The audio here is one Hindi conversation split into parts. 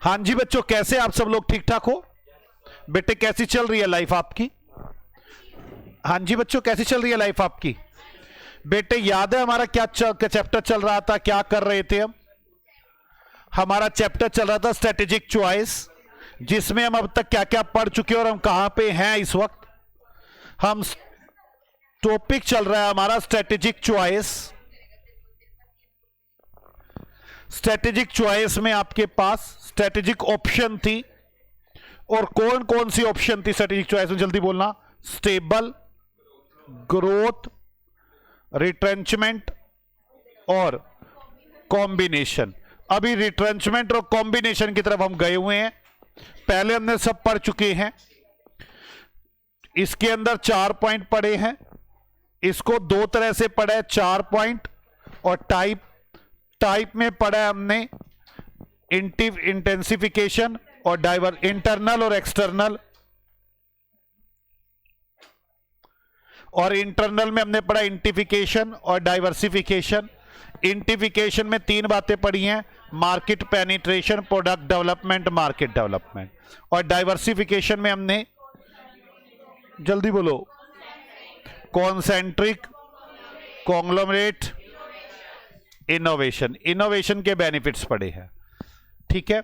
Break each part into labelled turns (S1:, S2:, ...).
S1: हाँ जी बच्चों, कैसे आप सब लोग ठीक ठाक हो? बेटे कैसी चल रही है लाइफ आपकी? हाँ जी बच्चों, कैसी चल रही है लाइफ आपकी? बेटे याद है हमारा क्या चैप्टर चल रहा था, क्या कर रहे थे हम? हमारा चैप्टर चल रहा था स्ट्रेटेजिक चॉइस, जिसमें हम अब तक क्या क्या पढ़ चुके हैं और हम कहां पे हैं इस वक्त। हम टॉपिक चल रहा है हमारा स्ट्रेटेजिक चॉइस। स्ट्रेटेजिक चॉइस में आपके पास स्ट्रेटेजिक ऑप्शन थी, और कौन कौन सी ऑप्शन थी स्ट्रेटेजिक चॉइस में? जल्दी बोलना। स्टेबल, ग्रोथ, रिट्रेंचमेंट और कॉम्बिनेशन। अभी रिट्रेंचमेंट और कॉम्बिनेशन की तरफ हम गए हुए हैं, पहले हमने सब पढ़ चुके हैं। इसके अंदर 4 पॉइंट पढ़े हैं, इसको दो तरह से पढ़ा है, 4 पॉइंट और टाइप में पढ़ा है हमने इंटेंसिफिकेशन और इंटरनल और एक्सटर्नल। और इंटरनल में हमने पढ़ा इंटिफिकेशन और डाइवर्सिफिकेशन। इंटिफिकेशन में 3 बातें पढ़ी हैं, market penetration, product development, market development. और डाइवर्सिफिकेशन में हमने, जल्दी बोलो, कॉन्सेंट्रिक, कॉन्ग्लोमरेट, इनोवेशन। इनोवेशन के बेनिफिट्स पढ़े हैं, ठीक है।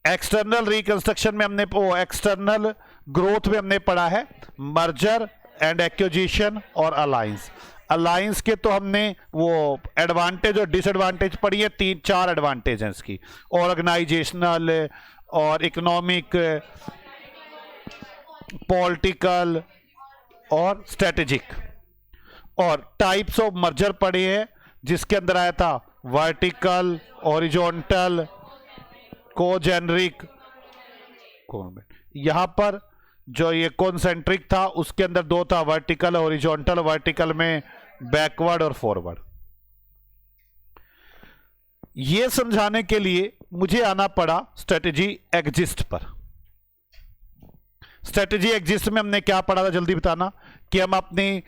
S1: एक्सटर्नल रिकंस्ट्रक्शन में हमने, एक्सटर्नल ग्रोथ में हमने पढ़ा है मर्जर एंड एक्विजिशन और अलायंस। अलायंस के तो हमने वो एडवांटेज और डिसएडवांटेज पढ़ी है, 3-4 एडवांटेज हैं इसकी, ऑर्गेनाइजेशनल और इकोनॉमिक, पॉलिटिकल और स्ट्रेटेजिक। और टाइप्स ऑफ मर्जर पढ़े हैं, जिसके अंदर आया था वर्टिकल, हॉरिजॉन्टल, कोजेनरिक। यहां पर जो ये कॉन्सेंट्रिक था उसके अंदर 2 था, वर्टिकल, हॉरिजॉन्टल। वर्टिकल में बैकवर्ड और फॉरवर्ड। ये समझाने के लिए मुझे आना पड़ा स्ट्रेटेजी एग्जिस्ट पर। स्ट्रेटेजी एग्जिस्ट में हमने क्या पढ़ा था, जल्दी बताना। कि हम अपनी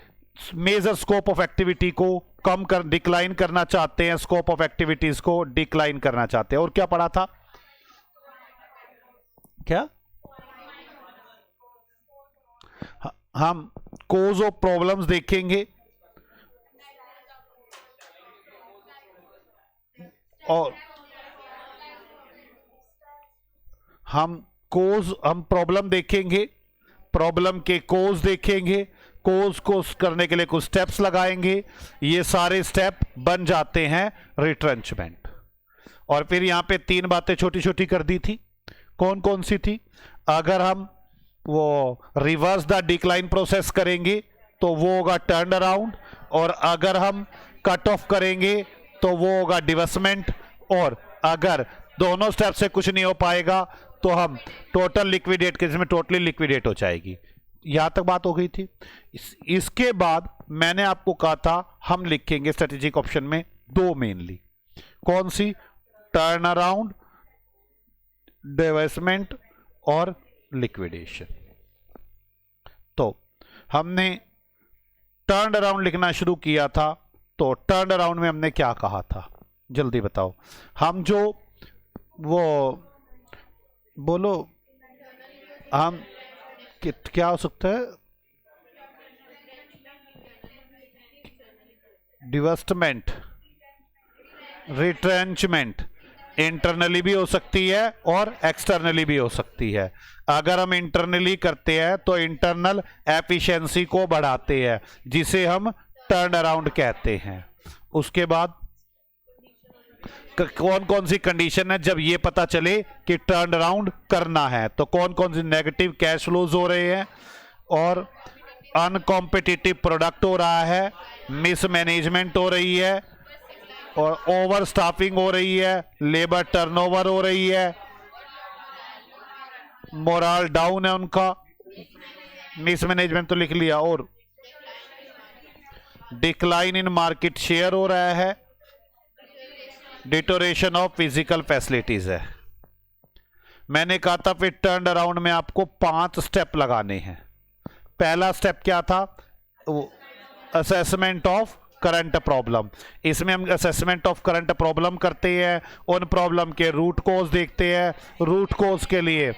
S1: मेजर स्कोप ऑफ एक्टिविटी को डिक्लाइन करना चाहते हैं, स्कोप ऑफ एक्टिविटीज को डिक्लाइन करना चाहते हैं। और क्या पढ़ा था? क्या? हम कोज ऑफ प्रॉब्लम्स देखेंगे, और हम प्रॉब्लम देखेंगे, प्रॉब्लम के कोज देखेंगे, कोज को करने के लिए कुछ स्टेप्स लगाएंगे। ये सारे स्टेप बन जाते हैं रिट्रेंचमेंट। और फिर यहां पे 3 बातें छोटी छोटी कर दी थी। कौन कौन सी थी? अगर हम वो रिवर्स द डिक्लाइन प्रोसेस करेंगे तो वो होगा टर्न अराउंड, और अगर हम कट ऑफ करेंगे तो वो होगा डिवेस्टमेंट, और अगर दोनों स्टेप से कुछ नहीं हो पाएगा तो हम टोटल लिक्विडेट के, जिसमें टोटली लिक्विडेट हो जाएगी। यहां तक बात हो गई थी। इसके बाद मैंने आपको कहा था हम लिखेंगे स्ट्रेटेजिक ऑप्शन में 2 मेनली। कौन सी? टर्न अराउंड, डिवेस्टमेंट और लिक्विडेशन। तो हमने टर्न अराउंड लिखना शुरू किया था। तो टर्न अराउंड में हमने क्या कहा था, जल्दी बताओ। हम जो वो बोलो, हम क्या हो सकता है? डिवेस्टमेंट, रिट्रेंचमेंट, इंटरनली भी हो सकती है और एक्सटर्नली भी हो सकती है। अगर हम इंटरनली करते हैं तो इंटरनल एफिशिएंसी को बढ़ाते हैं, जिसे हम टर्न अराउंड कहते हैं। उसके बाद कौन कौन सी कंडीशन है जब ये पता चले कि टर्न अराउंड करना है? तो कौन कौन सी? नेगेटिव कैश फ्लोज हो रहे हैं, और अनकॉम्पिटिटिव प्रोडक्ट हो रहा है, मिसमैनेजमेंट हो रही है, और ओवर स्टाफिंग हो रही है, लेबर टर्नओवर हो रही है, मोरल डाउन है उनका, मिसमैनेजमेंट तो लिख लिया, और डिक्लाइन इन मार्केट शेयर हो रहा है, डिटोरेशन ऑफ फिजिकल फैसिलिटीज है। मैंने कहा था फिर टर्न अराउंड में आपको 5 स्टेप लगाने हैं। पहला स्टेप क्या था? Assessment of current problem. इसमें हम असेसमेंट ऑफ करंट प्रॉब्लम करते हैं, उन प्रॉब्लम के रूट कॉज देखते हैं, रूट कॉज के लिए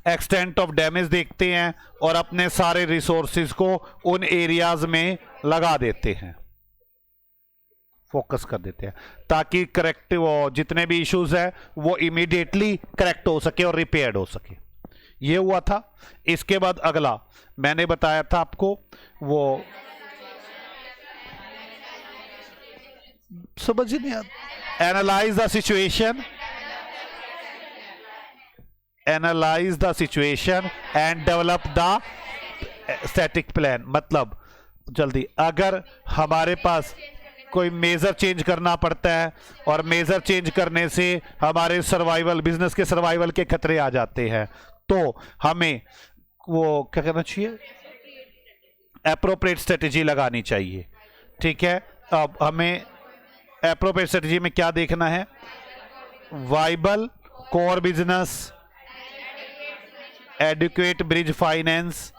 S1: एक्सटेंट ऑफ डैमेज देखते हैं और अपने सारे रिसोर्सेज को उन एरियाज में लगा देते हैं, फोकस कर देते हैं, ताकि करेक्टिव जितने भी इश्यूज है वो इमीडिएटली करेक्ट हो सके और रिपेयर्ड हो सके। ये हुआ था। इसके बाद अगला मैंने बताया था आपको, वो समझ नहीं आता, analyse the situation, analyse the situation and develop the static plan. मतलब जल्दी, अगर हमारे पास कोई मेजर चेंज करना पड़ता है और मेजर चेंज करने से हमारे सर्वाइवल, बिजनेस के सर्वाइवल के खतरे आ जाते हैं, तो हमें वो क्या करना चाहिए, एप्रोप्रिएट स्ट्रेटेजी लगानी चाहिए। ठीक है, अब हमें एप्रोप्रिएट स्ट्रेटेजी में क्या देखना है, viable core business, adequate bridge finance,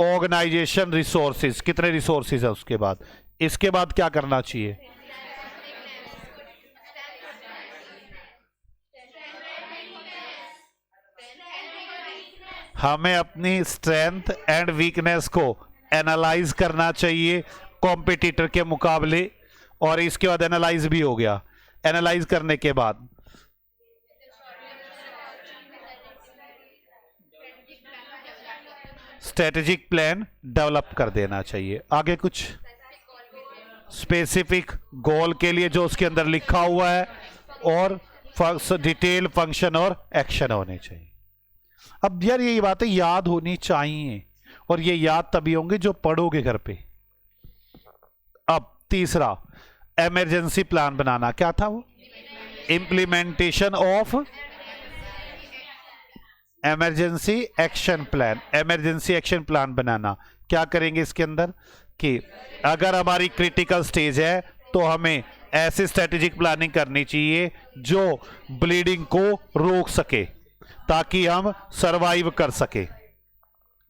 S1: organisation resources, कितने रिसोर्सेज है उसके बाद, इसके बाद क्या करना चाहिए, हमें अपनी स्ट्रेंथ एंड वीकनेस को एनालाइज करना चाहिए कॉम्पिटिटर के मुकाबले, और इसके बाद एनालाइज भी हो गया। एनालाइज करने के बाद स्ट्रेटेजिक प्लान डेवलप कर देना चाहिए। आगे कुछ स्पेसिफिक गोल के लिए जो उसके अंदर लिखा हुआ है, और डिटेल फंक्शन और एक्शन होने चाहिए। अब यार ये बातें याद होनी चाहिए, और ये याद तभी होंगे जो पढ़ोगे घर पे। अब तीसरा, इमरजेंसी प्लान बनाना। क्या था वो, implementation of emergency action plan. Emergency action plan बनाना, क्या करेंगे इसके अंदर कि अगर हमारी क्रिटिकल स्टेज है तो हमें ऐसी स्ट्रेटेजिक प्लानिंग करनी चाहिए जो ब्लीडिंग को रोक सके, ताकि हम सरवाइव कर सके।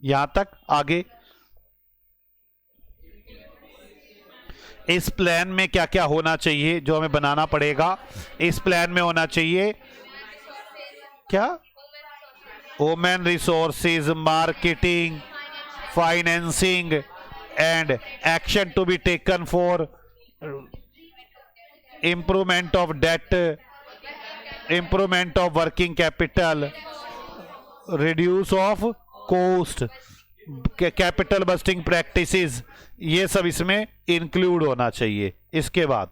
S1: यहां तक आगे इस प्लान में क्या क्या होना चाहिए जो हमें बनाना पड़ेगा। इस प्लान में होना चाहिए क्या, human resources, marketing, financing and action to be taken for improvement of debt, improvement of working capital, reduce of cost, capital busting practices, ये सब इसमें इंक्लूड होना चाहिए। इसके बाद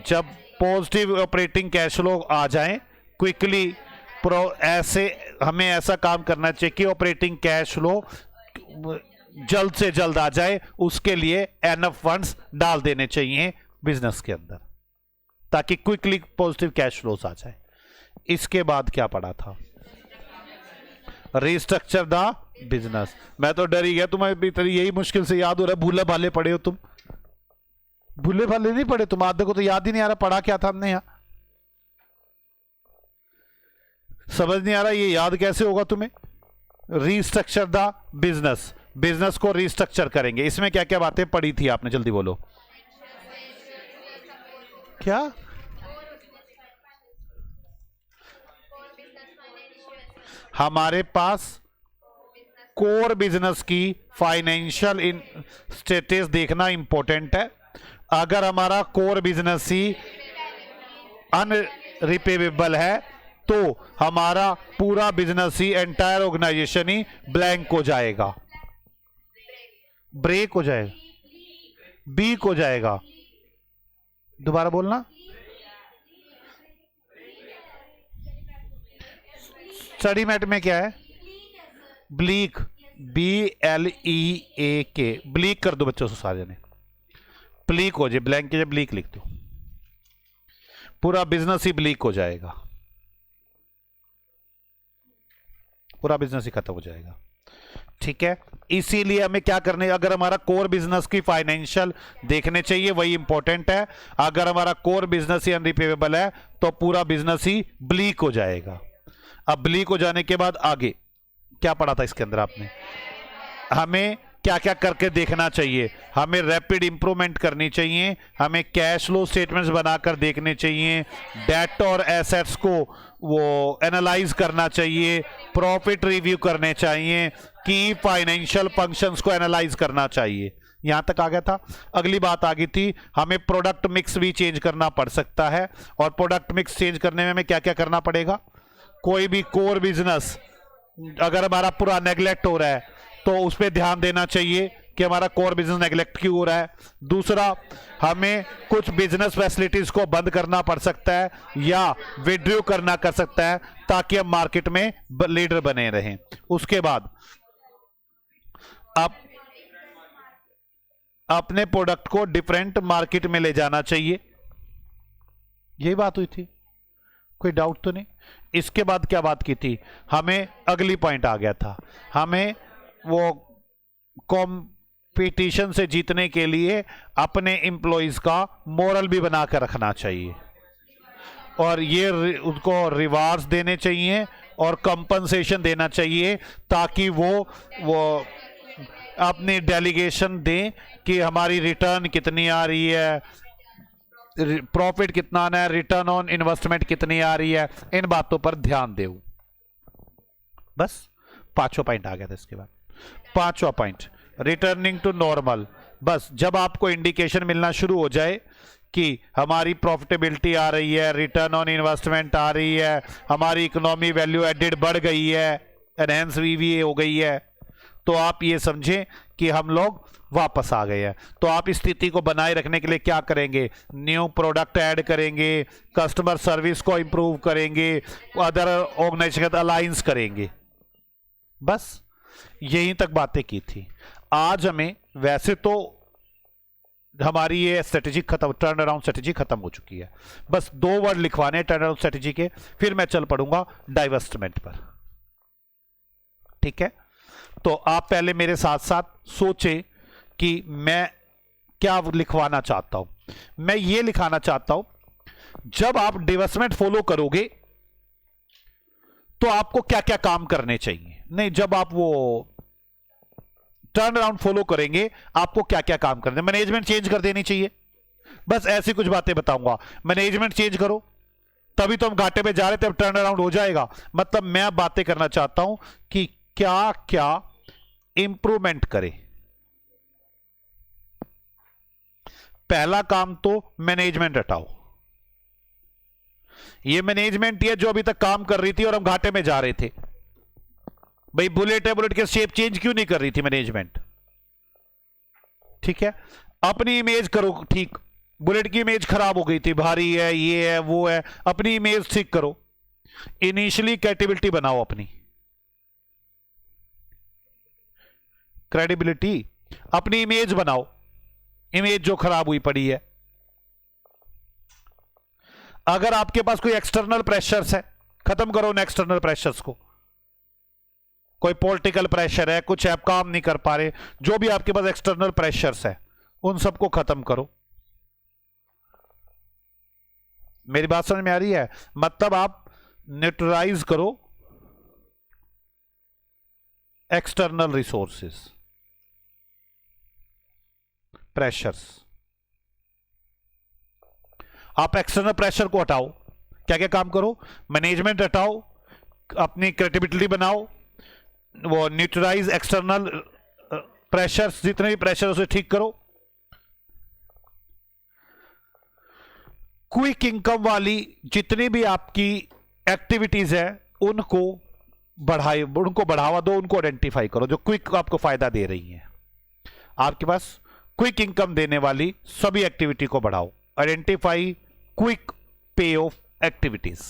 S1: जब पॉजिटिव ऑपरेटिंग कैश फ्लो आ जाए क्विकली, ऐसे हमें ऐसा काम करना चाहिए कि ऑपरेटिंग कैश फ्लो जल्द से जल्द आ जाए, उसके लिए एनफ फंड्स डाल देने चाहिए बिजनेस के अंदर, ताकि क्विकली पॉजिटिव कैश फ्लोस आ जाए। इसके बाद क्या पड़ा था, रिस्ट्रक्चर द बिजनेस। मैं तो डर ही गया, तुम्हें भी यही मुश्किल से याद हो रहा है, भूले भाले पढ़े हो तुम। भूले भाले नहीं पढ़े तुम, आधे को तो याद ही नहीं आ रहा पढ़ा क्या था हमने यहाँ, समझ नहीं आ रहा ये याद कैसे होगा तुम्हें। रिस्ट्रक्चर द बिजनेस, बिजनेस को रिस्ट्रक्चर करेंगे। इसमें क्या क्या बातें पढ़ी थी आपने, जल्दी बोलो। क्या, हमारे पास कोर बिजनेस की फाइनेंशियल स्टेटस देखना इंपॉर्टेंट है। अगर हमारा कोर बिजनेस ही अनरिपेवेबल है तो हमारा पूरा बिजनेस ही, एंटायर ऑर्गेनाइजेशन ही ब्लैंक हो जाएगा, ब्रेक हो जाएगा, बीक हो जाएगा। दोबारा बोलना, स्टडी मैट में क्या है, ब्लीक, BLEAK, ब्लीक कर दो बच्चों से सारे ने, ब्लीक हो जाए, ब्लैंक के जब ब्लीक लिख दो, पूरा बिजनेस ही ब्लीक हो जाएगा, पूरा बिजनेस ही खत्म हो जाएगा। ठीक है, इसीलिए हमें क्या करने, अगर हमारा कोर बिजनेस की फाइनेंशियल देखने चाहिए, वही इंपॉर्टेंट है। अगर हमारा कोर बिजनेस ही अनरिपेवेबल है तो पूरा बिजनेस ही ब्लीक हो जाएगा। अब ब्लीक हो जाने के बाद आगे क्या पढ़ा था इसके अंदर आपने, हमें क्या क्या करके देखना चाहिए, हमें रैपिड इंप्रूवमेंट करनी चाहिए, हमें कैश फ्लो स्टेटमेंट्स बनाकर देखने चाहिए, डेट और एसेट्स को वो एनालाइज करना चाहिए, प्रॉफिट रिव्यू करने चाहिए, की फाइनेंशियल फंक्शंस को एनालाइज करना चाहिए। यहां तक आ गया था। अगली बात आ गई थी, हमें प्रोडक्ट मिक्स भी चेंज करना पड़ सकता है, और प्रोडक्ट मिक्स चेंज करने में हमें क्या क्या करना पड़ेगा। कोई भी कोर बिजनेस अगर हमारा पूरा नेग्लेक्ट हो रहा है तो उस पर ध्यान देना चाहिए कि हमारा कोर बिजनेस नेग्लेक्ट क्यों हो रहा है। दूसरा, हमें कुछ बिजनेस फैसिलिटीज को बंद करना पड़ सकता है या विड्रॉ करना कर सकता है ताकि हम मार्केट में लीडर बने रहें। उसके बाद आप अपने प्रोडक्ट को डिफरेंट मार्केट में ले जाना चाहिए। यही बात हुई थी, कोई डाउट तो नहीं। इसके बाद क्या बात की थी, हमें अगली पॉइंट आ गया था, हमें वो कंपटीशन से जीतने के लिए अपने एम्प्लॉइज का मोरल भी बना कर रखना चाहिए, और ये उनको रिवार्ड्स देने चाहिए और कंपनसेशन देना चाहिए ताकि वो अपनी डेलीगेशन दें कि हमारी रिटर्न कितनी आ रही है, प्रॉफिट कितना आना है, रिटर्न ऑन इन्वेस्टमेंट कितनी आ रही है, इन बातों पर ध्यान दें। बस पांचवा पॉइंट आ गया था। इसके बाद पांचवा पॉइंट, रिटर्निंग टू नॉर्मल। बस जब आपको इंडिकेशन मिलना शुरू हो जाए कि हमारी प्रॉफिटेबिलिटी आ रही है, रिटर्न ऑन इन्वेस्टमेंट आ रही है, हमारी इकोनॉमी वैल्यू एडेड बढ़ गई है, एनहेंस वीवीए हो गई है, तो आप ये समझें कि हम लोग वापस आ गए हैं। तो आप इस स्थिति को बनाए रखने के लिए क्या करेंगे, न्यू प्रोडक्ट ऐड करेंगे, कस्टमर सर्विस को इंप्रूव करेंगे, अदर ऑर्गेनाइजेशन अलायंस करेंगे। बस यहीं तक बातें की थी। आज हमें वैसे तो हमारी ये स्ट्रेटेजी खत्म, टर्न अराउंड स्ट्रेटेजी खत्म हो चुकी है। बस 2 वर्ड लिखवाने टर्न अराउंड स्ट्रेटेजी के, फिर मैं चल पड़ूंगा डाइवर्समेंट पर। ठीक है, तो आप पहले मेरे साथ साथ सोचें कि मैं क्या लिखवाना चाहता हूं। मैं ये लिखाना चाहता हूं, जब आप डिवेस्टमेंट फॉलो करोगे तो आपको क्या क्या काम करने चाहिए। नहीं, जब आप वो टर्न अराउंड फॉलो करेंगे आपको क्या क्या काम करने, मैनेजमेंट चेंज कर देनी चाहिए। बस ऐसी कुछ बातें बताऊंगा, मैनेजमेंट चेंज करो तभी तो हम घाटे पे जा रहे थे, अब टर्न अराउंड हो जाएगा। मतलब मैं बातें करना चाहता हूं कि क्या क्या इंप्रूवमेंट करें। पहला काम तो मैनेजमेंट हटाओ। ये मैनेजमेंट है जो अभी तक काम कर रही थी और हम घाटे में जा रहे थे। भाई बुलेट है, बुलेट के शेप चेंज क्यों नहीं कर रही थी मैनेजमेंट। ठीक है, अपनी इमेज करो ठीक। बुलेट की इमेज खराब हो गई थी, भारी है, ये है, वो है, अपनी इमेज ठीक करो। इनिशियली क्रेडिबिलिटी बनाओ, अपनी क्रेडिबिलिटी, अपनी इमेज बनाओ, इमेज जो खराब हुई पड़ी है। अगर आपके पास कोई एक्सटर्नल प्रेशर्स है, खत्म करो उन एक्सटर्नल प्रेशर्स को। कोई पॉलिटिकल प्रेशर है, कुछ आप काम नहीं कर पा रहे, जो भी आपके पास एक्सटर्नल प्रेशर्स है उन सबको खत्म करो। मेरी बात समझ में आ रही है। मतलब आप न्यूट्रलाइज करो एक्सटर्नल रिसोर्सेस, प्रेशर्स। आप एक्सटर्नल प्रेशर को हटाओ। क्या क्या काम करो, मैनेजमेंट हटाओ, अपनी क्रेडिबिलिटी बनाओ, वो न्यूट्रलाइज एक्सटर्नल प्रेशर्स, जितने भी प्रेशर उसे ठीक करो। क्विक इनकम वाली जितनी भी आपकी एक्टिविटीज है उनको बढ़ावा दो, उनको आइडेंटिफाई करो जो क्विक आपको फायदा दे रही हैं। आपके पास क्विक इनकम देने वाली सभी एक्टिविटी को बढ़ाओ। Identify quick pay off activities,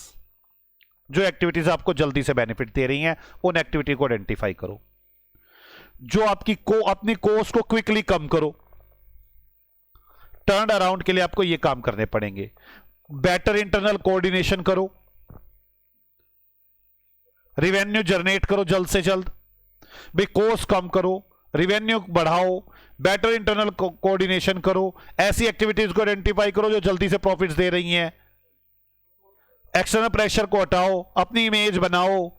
S1: जो एक्टिविटीज आपको जल्दी से बेनिफिट दे रही हैं उन एक्टिविटी को आइडेंटिफाई करो। जो अपनी कॉस्ट को क्विकली कम करो। टर्न अराउंड के लिए आपको यह काम करने पड़ेंगे। बेटर इंटरनल कोऑर्डिनेशन करो, रिवेन्यू जनरेट करो जल्द से जल्द। भाई कॉस्ट कम करो, रिवेन्यू बढ़ाओ, बेटर इंटरनल कोऑर्डिनेशन करो, ऐसी एक्टिविटीज को आइडेंटिफाई करो जो जल्दी से प्रॉफिट्स दे रही हैं। एक्सटर्नल प्रेशर को हटाओ, अपनी इमेज बनाओ,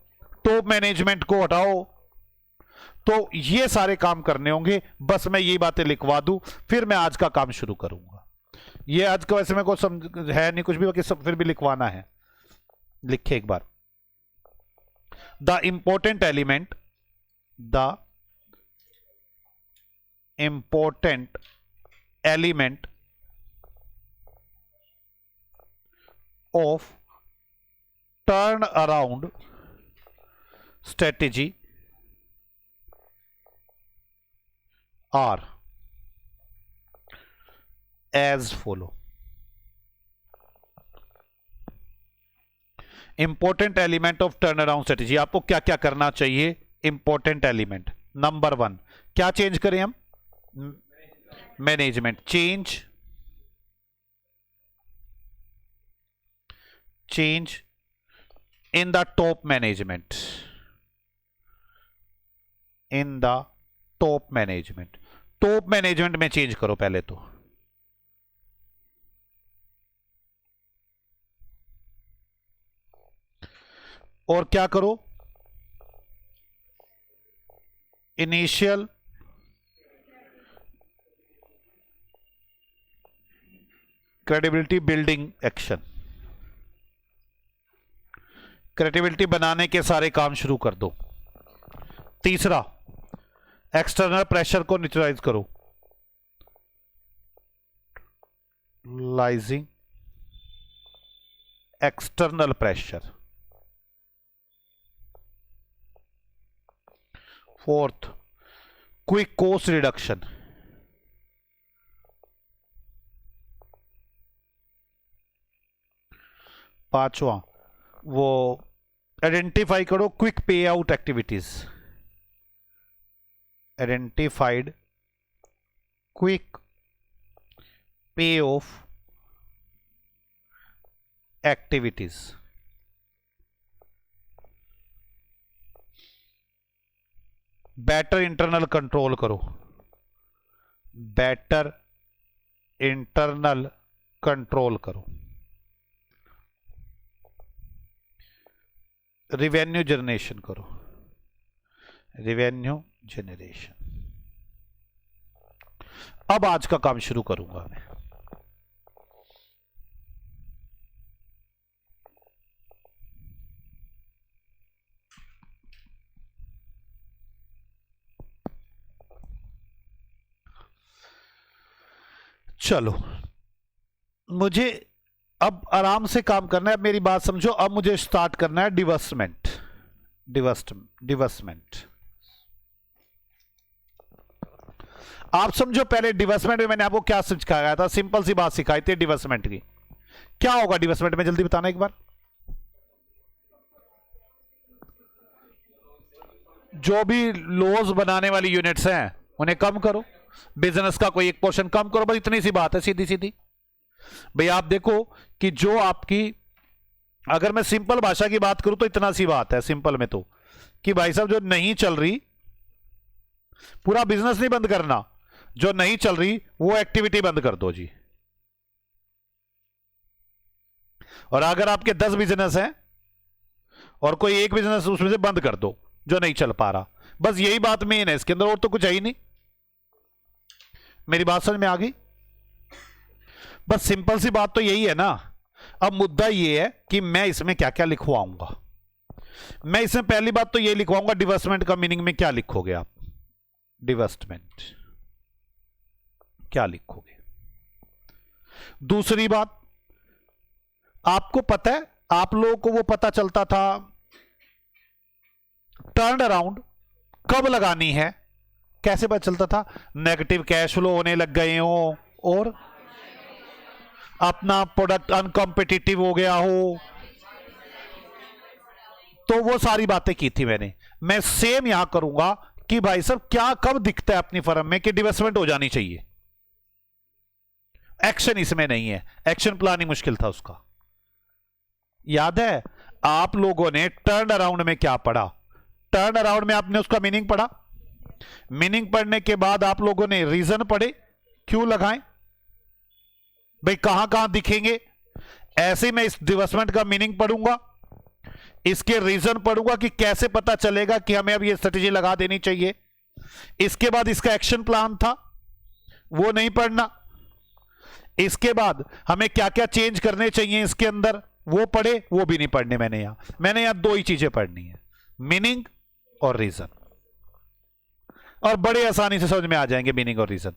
S1: टॉप मैनेजमेंट को हटाओ, तो ये सारे काम करने होंगे, बस मैं ये बातें लिखवा दूं, फिर मैं आज का काम शुरू करूंगा। ये आज का वैसे मेरे को समझ है नहीं कुछ भी, बाकी सब फिर भी लिखवाना है। लिखे एक बार, the important element of turn around strategy are as follow. Important element of turn around strategy, आपको क्या क्या करना चाहिए? इंपॉर्टेंट एलिमेंट नंबर 1, क्या चेंज करें हम? Management. Change in the top management, top management में चेंज करो पहले तो। और क्या करो? Initial credibility building action, credibility बनाने के सारे काम शुरू कर दो। तीसरा, एक्सटर्नल प्रेशर को न्यूट्रलाइज करो, liaising external pressure. Fourth, quick cost reduction. पांचवा, वो आइडेंटिफाई करो quick pay out activities, identified quick pay off activities. Better internal control करो, बेटर इंटरनल कंट्रोल करो। रिवेन्यू जनरेशन करो, रिवेन्यू जनरेशन। अब आज का काम शुरू करूंगा मैं। चलो, मुझे अब आराम से काम करना है, मेरी बात समझो। अब मुझे स्टार्ट करना है डिवर्समेंट। आप समझो, पहले डिवर्समेंट में मैंने आपको क्या सिखाया था? सिंपल सी बात सिखाई थी डिवर्समेंट की। क्या होगा डिवर्समेंट में, जल्दी बताना एक बार। जो भी लॉस बनाने वाली यूनिट्स हैं उन्हें कम करो, बिजनेस का कोई एक पोर्शन कम करो, बस इतनी सी बात है, सीधी सीधी। भाई आप देखो कि जो आपकी, अगर मैं सिंपल भाषा की बात करूं तो इतना सी बात है सिंपल में, तो कि भाई साहब जो नहीं चल रही, पूरा बिजनेस नहीं बंद करना, जो नहीं चल रही वो एक्टिविटी बंद कर दो जी। और अगर आपके 10 बिजनेस हैं और कोई एक बिजनेस उसमें से बंद कर दो जो नहीं चल पा रहा, बस यही बात मेन है इसके अंदर, और तो कुछ है ही नहीं। मेरी बात समझ में आ गई? बस सिंपल सी बात तो यही है ना। अब मुद्दा ये है कि मैं इसमें क्या क्या लिखवाऊंगा। मैं इसमें पहली बात तो ये लिखवाऊंगा, डिवर्समेंट का मीनिंग में क्या लिखोगे आप? डिवर्समेंट क्या लिखोगे? दूसरी बात, आपको पता है, आप लोगों को वो पता चलता था टर्न अराउंड कब लगानी है, कैसे पता चलता था? नेगेटिव कैश फ्लो होने लग गए हो और अपना प्रोडक्ट अनकॉम्पिटिटिव हो गया हो, तो वो सारी बातें की थी मैंने। मैं सेम यहां करूंगा कि भाई साहब क्या कब दिखता है अपनी फर्म में कि डिवेस्टमेंट हो जानी चाहिए। एक्शन इसमें नहीं है, एक्शन प्लान ही मुश्किल था उसका। याद है आप लोगों ने टर्न अराउंड में क्या पढ़ा? टर्न अराउंड में आपने उसका मीनिंग पढ़ा। मीनिंग पढ़ने के बाद आप लोगों ने रीजन पढ़े, क्यों लगाएं भाई, कहां कहां दिखेंगे। ऐसे मैं इस डिवेस्टमेंट का मीनिंग पढ़ूंगा, इसके रीजन पढ़ूंगा कि कैसे पता चलेगा कि हमें अब ये स्ट्रेटेजी लगा देनी चाहिए। इसके बाद इसका एक्शन प्लान था, वो नहीं पढ़ना। इसके बाद हमें क्या क्या चेंज करने चाहिए इसके अंदर, वो पढ़े, वो भी नहीं पढ़ने मैंने यहां दो ही चीजें पढ़नी है, मीनिंग और रीजन, और बड़े आसानी से समझ में आ जाएंगे मीनिंग और रीजन।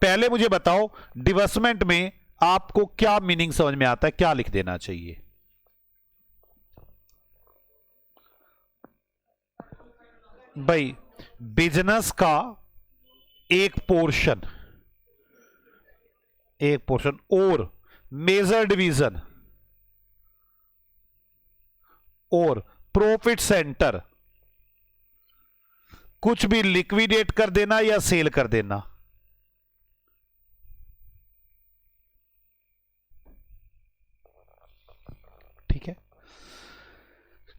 S1: पहले मुझे बताओ डिवेस्टमेंट में आपको क्या मीनिंग समझ में आता है, क्या लिख देना चाहिए? भाई बिजनेस का एक पोर्शन और मेजर डिवीजन और प्रॉफिट सेंटर कुछ भी लिक्विडेट कर देना या सेल कर देना। ठीक है,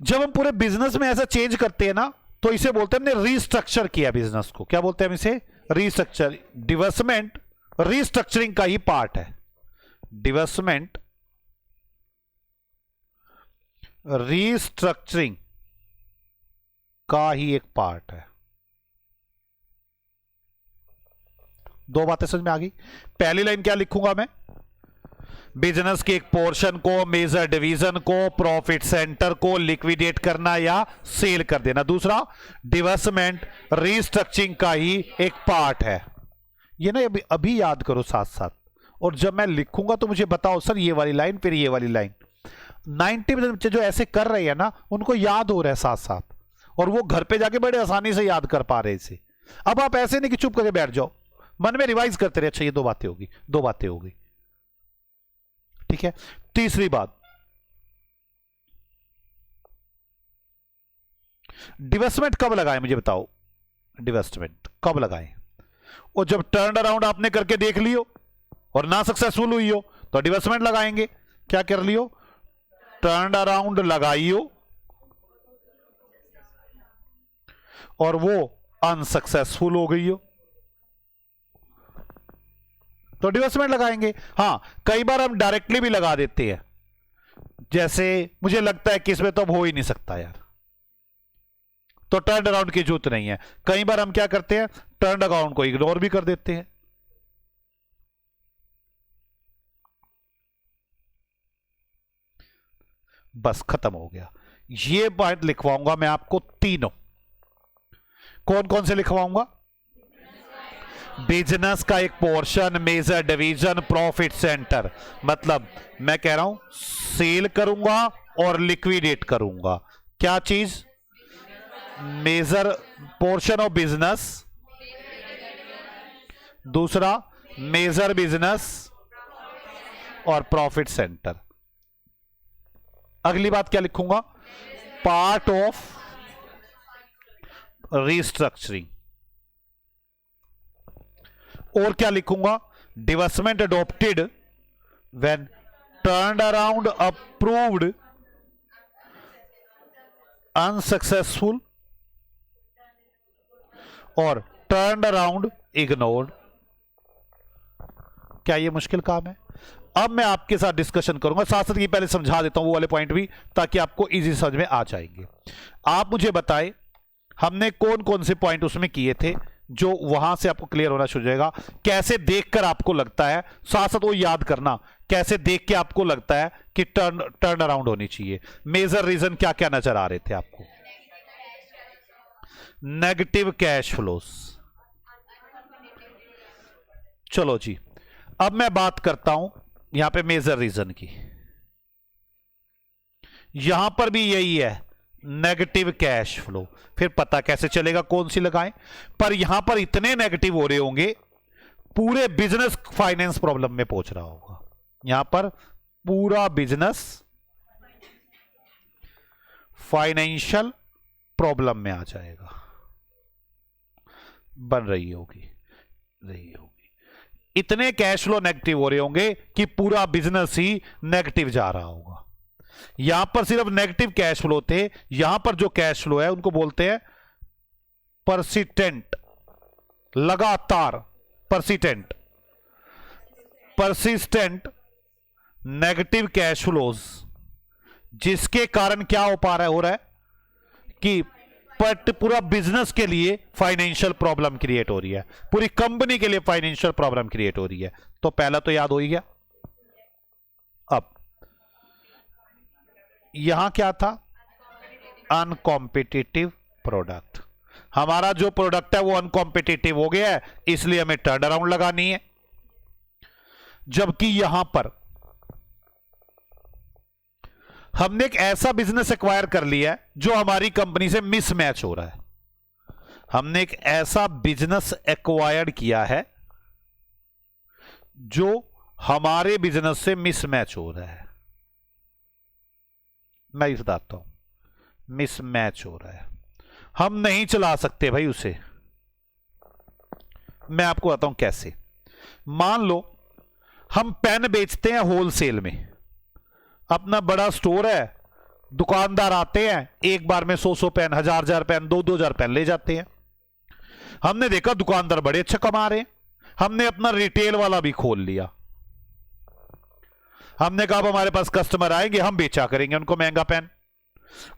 S1: जब हम पूरे बिजनेस में ऐसा चेंज करते हैं ना, तो इसे बोलते हैं हमने रीस्ट्रक्चर किया बिजनेस को। क्या बोलते हैं हम इसे? रीस्ट्रक्चर। डिवेस्टमेंट रीस्ट्रक्चरिंग का ही पार्ट है। डिवेस्टमेंट रीस्ट्रक्चरिंग का ही एक पार्ट है। दो बातें समझ में आ गई। पहली लाइन क्या लिखूंगा मैं? बिजनेस के एक पोर्शन को, मेजर डिवीजन को, प्रॉफिट सेंटर को लिक्विडेट करना या सेल कर देना। दूसरा, डिवेस्टमेंट रीस्ट्रक्चरिंग का ही एक पार्ट है। ये ना अभी याद करो साथ साथ, और जब मैं लिखूंगा तो मुझे बताओ सर ये वाली लाइन फिर ये वाली लाइन। 90% बच्चे जो ऐसे कर रहे हैं ना, उनको याद हो रहा है साथ साथ, और वो घर पे जाके बड़े आसानी से याद कर पा रहे इसे। अब आप ऐसे नहीं कि चुप करके बैठ जाओ, मन में रिवाइज करते रहे। अच्छा ये दो बातें होगी। ठीक है। तीसरी बात, डिवेस्टमेंट कब लगाएं मुझे बताओ? डिवेस्टमेंट कब लगाएं? और जब टर्न अराउंड आपने करके देख लियो और ना सक्सेसफुल हुई हो तो डिवेस्टमेंट लगाएंगे। क्या कर लियो? टर्न अराउंड लगाइयो और वो अनसक्सेसफुल हो गई हो तो डिवेस्टमेंट लगाएंगे। हां, कई बार हम डायरेक्टली भी लगा देते हैं, जैसे मुझे लगता है कि इसमें तो अब हो ही नहीं सकता यार, तो टर्न अराउंड की जरूरत नहीं है। कई बार हम क्या करते हैं, टर्न अराउंड को इग्नोर भी कर देते हैं। बस खत्म हो गया। ये पॉइंट लिखवाऊंगा मैं आपको तीनों। कौन कौन से लिखवाऊंगा? बिजनेस का एक portion, major division, profit centre. मतलब मैं कह रहा हूं सेल करूंगा और लिक्विडेट करूंगा। क्या चीज? मेजर पोर्शन ऑफ बिजनेस, दूसरा मेजर बिजनेस और प्रॉफिट सेंटर। अगली बात क्या लिखूंगा? Part of restructuring. और क्या लिखूंगा? Divestment adopted when turned around approved unsuccessful और टर्न्ड अराउंड इग्नोर्ड। क्या ये मुश्किल काम है? अब मैं आपके साथ डिस्कशन करूंगा, साथ साथ ये पहले समझा देता हूं वो वाले पॉइंट भी, ताकि आपको इजी समझ में आ जाएंगे। आप मुझे बताएं हमने कौन कौन से पॉइंट उसमें किए थे, जो वहां से आपको क्लियर होना शुरू हो जाएगा। कैसे देखकर आपको लगता है, साथ साथ वो याद करना, कैसे देख के आपको लगता है कि टर्न अराउंड होनी चाहिए। मेजर रीजन क्या क्या नजर आ रहे थे आपको? Negative cash flows. चलो जी, अब मैं बात करता हूं यहां पे मेजर रीजन की। यहां पर भी यही है, नेगेटिव कैश फ्लो। फिर पता कैसे चलेगा कौन सी लगाएं? पर यहां पर इतने नेगेटिव हो रहे होंगे, पूरे बिजनेस फाइनेंस प्रॉब्लम में पहुंच रहा होगा। यहां पर पूरा बिजनेस फाइनेंशियल प्रॉब्लम में आ जाएगा, बन रही होगी। इतने कैश फ्लो नेगेटिव हो रहे होंगे कि पूरा बिजनेस ही नेगेटिव जा रहा होगा। यहां पर सिर्फ नेगेटिव कैश फ्लो थे, यहां पर जो कैश फ्लो है उनको बोलते हैं परसिस्टेंट, लगातार, परसिस्टेंट नेगेटिव कैश फ्लोज, जिसके कारण क्या हो रहा है कि बट पूरा बिजनेस के लिए फाइनेंशियल प्रॉब्लम क्रिएट हो रही है, पूरी कंपनी के लिए फाइनेंशियल प्रॉब्लम क्रिएट हो रही है। तो पहला तो याद हो ही गया। अब यहां क्या था? Uncompetitive product. हमारा जो प्रोडक्ट है वो अनकॉम्पिटिटिव हो गया है, इसलिए हमें टर्न अराउंड लगानी है। जबकि यहां पर हमने एक ऐसा बिजनेस एक्वायर कर लिया है जो हमारी कंपनी से मिसमैच हो रहा है। हमने एक ऐसा बिजनेस एक्वायर्ड किया है जो हमारे बिजनेस से मिसमैच हो रहा है। मैं ये बताता हूं, मिसमैच हो रहा है, हम नहीं चला सकते भाई उसे। मैं आपको बताता हूं कैसे। मान लो हम पेन बेचते हैं होलसेल में, अपना बड़ा स्टोर है, दुकानदार आते हैं एक बार में 100 पेन, 1000 पेन, 2000 पेन ले जाते हैं। हमने देखा दुकानदार बड़े अच्छे कमा रहे हैं, हमने अपना रिटेल वाला भी खोल लिया। हमने कहा अब हमारे पास कस्टमर आएंगे, हम बेचा करेंगे उनको महंगा पेन।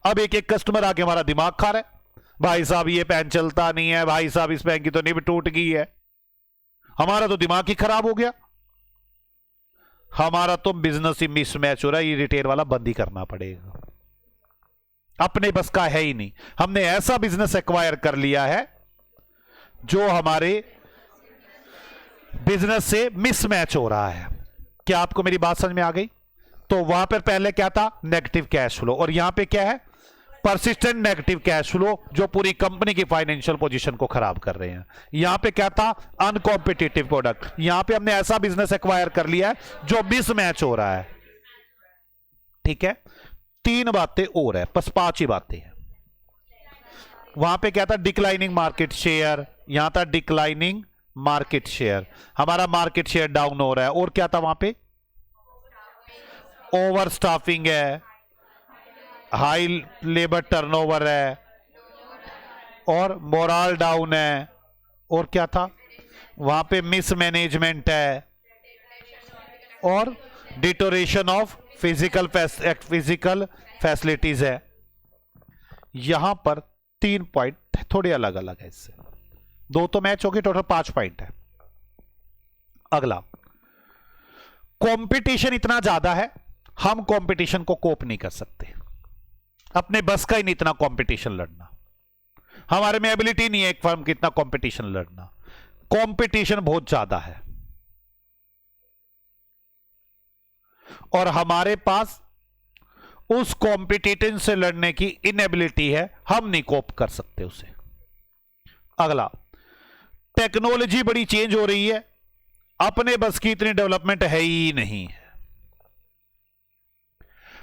S1: अब एक एक कस्टमर आके हमारा दिमाग खा रहा है, भाई साहब ये पेन चलता नहीं है, भाई साहब इस पेन की तो निब टूट गई है। हमारा तो दिमाग ही खराब हो गया, हमारा तो बिजनेस ही मिसमैच हो रहा है, ये रिटेल वाला बंद ही करना पड़ेगा। अपने बस का है ही नहीं। हमने ऐसा बिजनेस एक्वायर कर लिया है जो हमारे बिजनेस से मिसमैच हो रहा है। क्या आपको मेरी बात समझ में आ गई? तो वहां पर पहले क्या था? नेगेटिव कैश फ्लो, और यहां पे क्या है? परसिस्टेंट नेगेटिव कैश फ्लो, जो पूरी कंपनी की फाइनेंशियल पोजीशन को खराब कर रहे हैं। यहां पे क्या था? Uncompetitive product. यहां पे हमने ऐसा बिजनेस एक्वायर कर लिया है जो मिसमैच हो रहा है। ठीक है, 3 बातें और है, बस 5 ही बातें हैं। वहां पे क्या था? Declining market share. यहां था डिक्लाइनिंग मार्केट शेयर, हमारा मार्केट शेयर डाउन हो रहा है। और क्या था वहां पे? ओवर स्टाफिंग है, हाई लेबर टर्नओवर है, और मोरल डाउन है। और क्या था वहां पे? मिसमैनेजमेंट है, और डिटोरेशन ऑफ फिजिकल फैसिलिटीज है। यहां पर 3 पॉइंट थोड़े अलग अलग है, इससे 2 तो मैच हो गए, टोटल 5 पॉइंट है। अगला, कंपटीशन इतना ज्यादा है, हम कंपटीशन को कोप नहीं कर सकते, अपने बस का ही नहीं इतना कंपटीशन लड़ना, हमारे में एबिलिटी नहीं है एक फर्म की इतना कंपटीशन लड़ना। कंपटीशन बहुत ज्यादा है और हमारे पास उस कंपटीशन से लड़ने की इनएबिलिटी है, हम नहीं कोप कर सकते उसे। अगला, टेक्नोलॉजी बड़ी चेंज हो रही है, अपने बस की इतनी डेवलपमेंट है ही नहीं है।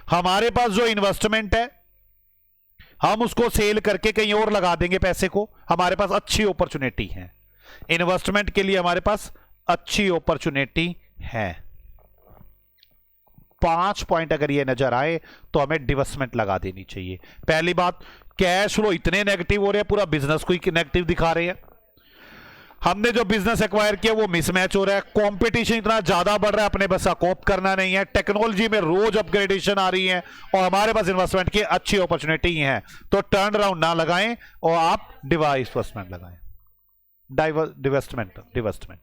S1: हमारे पास जो इन्वेस्टमेंट है हम उसको सेल करके कहीं और लगा देंगे पैसे को, हमारे पास अच्छी अपॉर्चुनिटी है, इन्वेस्टमेंट के लिए हमारे पास अच्छी अपॉर्चुनिटी है। 5 पॉइंट अगर ये नजर आए तो हमें डिवेस्टमेंट लगा देनी चाहिए। पहली बात, कैश फ्लो इतने नेगेटिव हो रहे हैं, पूरा बिजनेस को ही नेगेटिव दिखा रहे हैं। हमने जो बिजनेस एक्वायर किया वो मिसमैच हो रहा है, कंपटीशन इतना ज्यादा बढ़ रहा है, अपने बस कोप करना नहीं है, टेक्नोलॉजी में रोज अपग्रेडेशन आ रही है और हमारे पास इन्वेस्टमेंट की अच्छी अपॉर्चुनिटी है। तो टर्न अराउंड ना लगाएं और आप डिवेस्टमेंट लगाएं। डिवेस्टमेंट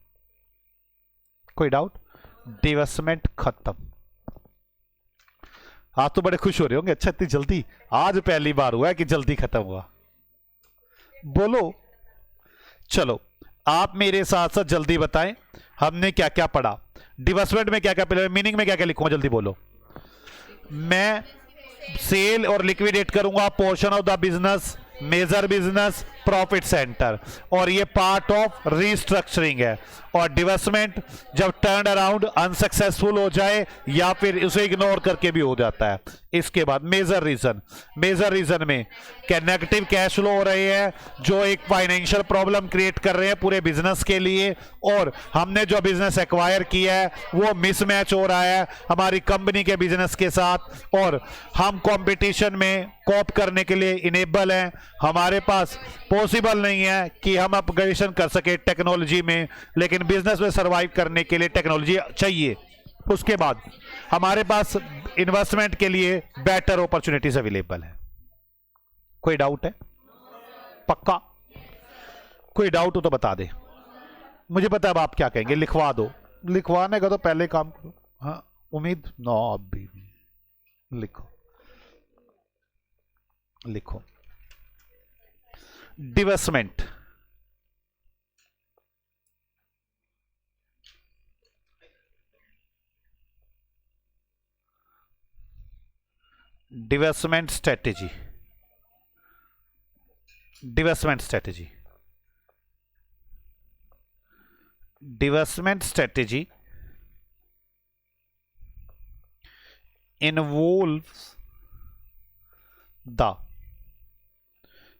S1: कोई डाउट? डिवेस्टमेंट खत्म। आप तो बड़े खुश हो रहे होंगे, अच्छा इतनी जल्दी, आज पहली बार हुआ है कि जल्दी खत्म हुआ। बोलो, चलो आप मेरे साथ साथ जल्दी बताएं हमने क्या क्या पढ़ा। डिवेस्टमेंट में क्या क्या, मीनिंग में क्या क्या लिखूंगा, जल्दी बोलो। मैं सेल और लिक्विडेट करूंगा portion of the business, major business, profit centre, और ये पार्ट ऑफ रीस्ट्रक्चरिंग है। और डिवेस्टमेंट जब टर्न अराउंड अनसक्सेसफुल हो जाए या फिर उसे इग्नोर करके भी हो जाता है। इसके बाद मेजर रीजन में क्या नेगेटिव कैश फ्लो हो रहे हैं जो एक फाइनेंशियल प्रॉब्लम क्रिएट कर रहे हैं पूरे बिजनेस के लिए, और हमने जो बिजनेस एक्वायर किया है वो मिसमैच हो रहा है हमारी कंपनी के बिजनेस के साथ, और हम कंपटीशन में कॉप करने के लिए इनेबल हैं, हमारे पास पॉसिबल नहीं है कि हम अपग्रेडेशन कर सके टेक्नोलॉजी में, लेकिन बिजनेस में सरवाइव करने के लिए टेक्नोलॉजी चाहिए। उसके बाद हमारे पास इन्वेस्टमेंट के लिए बेटर अपॉर्चुनिटीज अवेलेबल है। कोई डाउट है? पक्का? कोई डाउट हो तो बता दे, मुझे पता है अब आप क्या कहेंगे, लिखवा दो। लिखवाने का तो पहले काम करो। हाँ उम्मीद नो, अभी लिखो लिखो। Divestment, divestment strategy, divestment strategy, divestment strategy involves the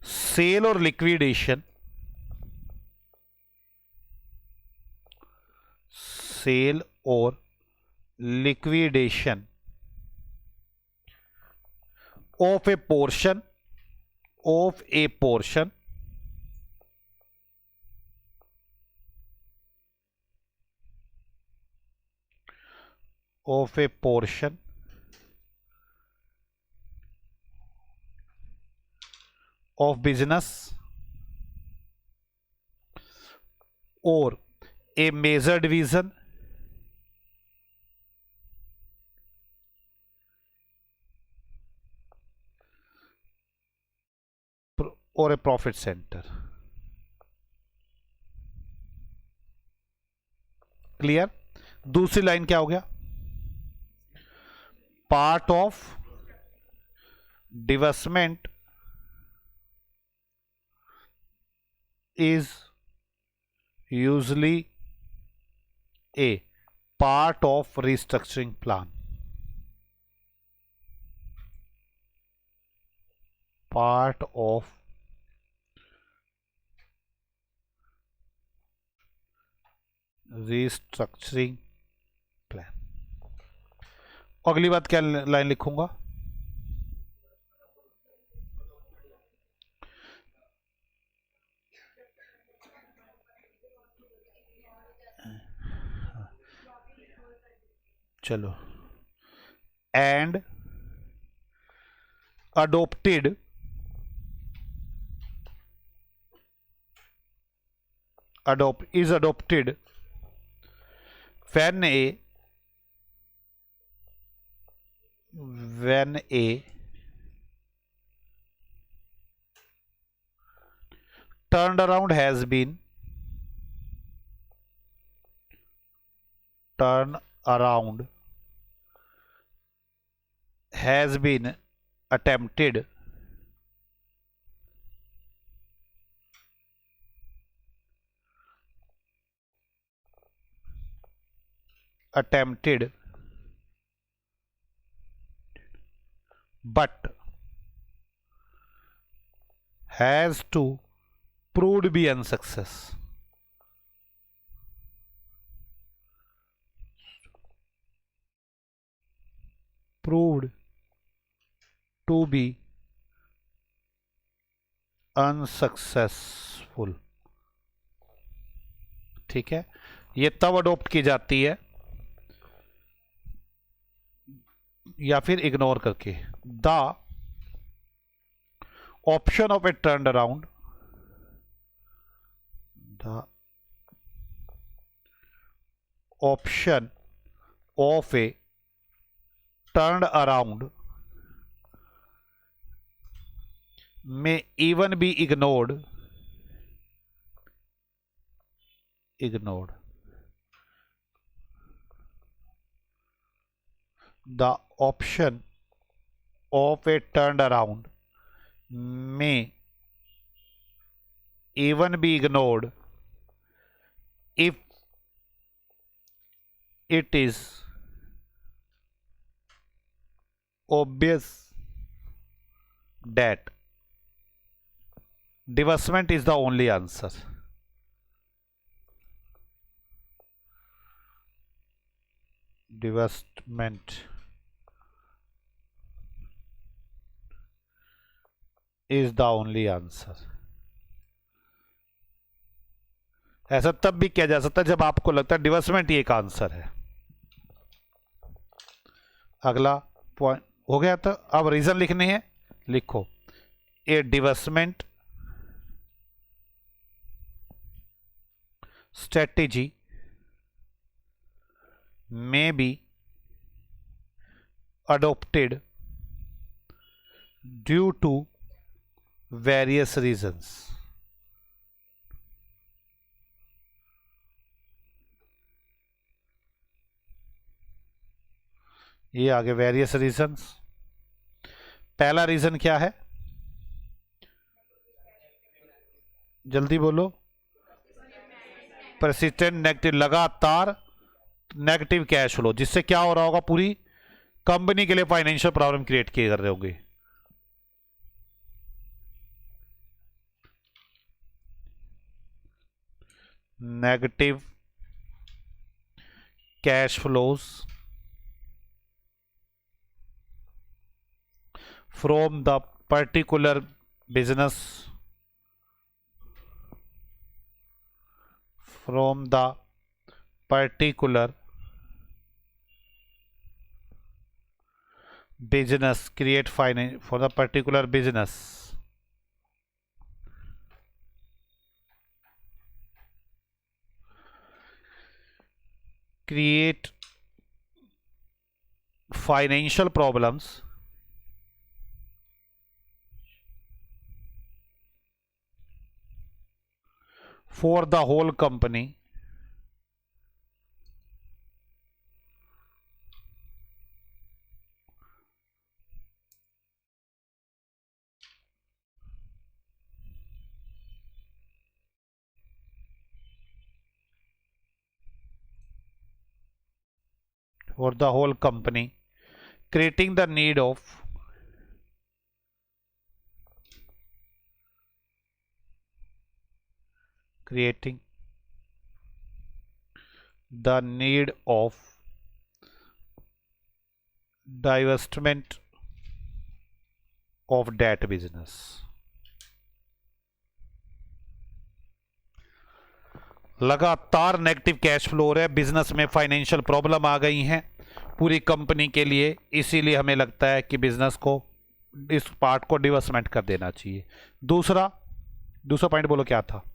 S1: sale or liquidation, sale or liquidation of a portion of a portion of a portion of business or a major division or a profit center. Clear? दूसरी लाइन क्या हो गया? Part of divestment is usually a part of restructuring plan. Part of restructuring plan. अगली बात क्या लाइन लिखूंगा? चलो, and adopted is adopted when a turnaround has been attempted but has to proved be unsuccess. Proved to be unsuccessful. ठीक है, ये तब अडॉप्ट की जाती है या फिर इग्नोर करके। The option of A turn around, the option of A turn around may even be ignored. The option of a turnaround may even be ignored if it is obvious that divestment is the only answer. Divestment is the only answer. ऐसा तब भी किया जा सकता है जब आपको लगता है डिवेस्टमेंट ही एक आंसर है। अगला पॉइंट हो गया, तो अब रीजन लिखने हैं। लिखो, ए divestment strategy may be adopted due to various reasons. ये आगे वेरियस रीजंस। पहला रीजन क्या है, जल्दी बोलो। परसिस्टेंट नेगेटिव, लगातार नेगेटिव कैश फ्लो, जिससे क्या हो रहा होगा, पूरी कंपनी के लिए फाइनेंशियल प्रॉब्लम क्रिएट किए कर रहे होंगे। Negative cash flows from the particular business, from the particular business, create finance for the particular business, create financial problems for the whole company creating the need of creating the need of divestment of that business। लगातार नेगेटिव कैश फ्लो हो रहा है, बिजनेस में फाइनेंशियल प्रॉब्लम आ गई हैं पूरी कंपनी के लिए, इसीलिए हमें लगता है कि बिजनेस को, इस पार्ट को डिवेस्टमेंट कर देना चाहिए। दूसरा पॉइंट बोलो क्या था,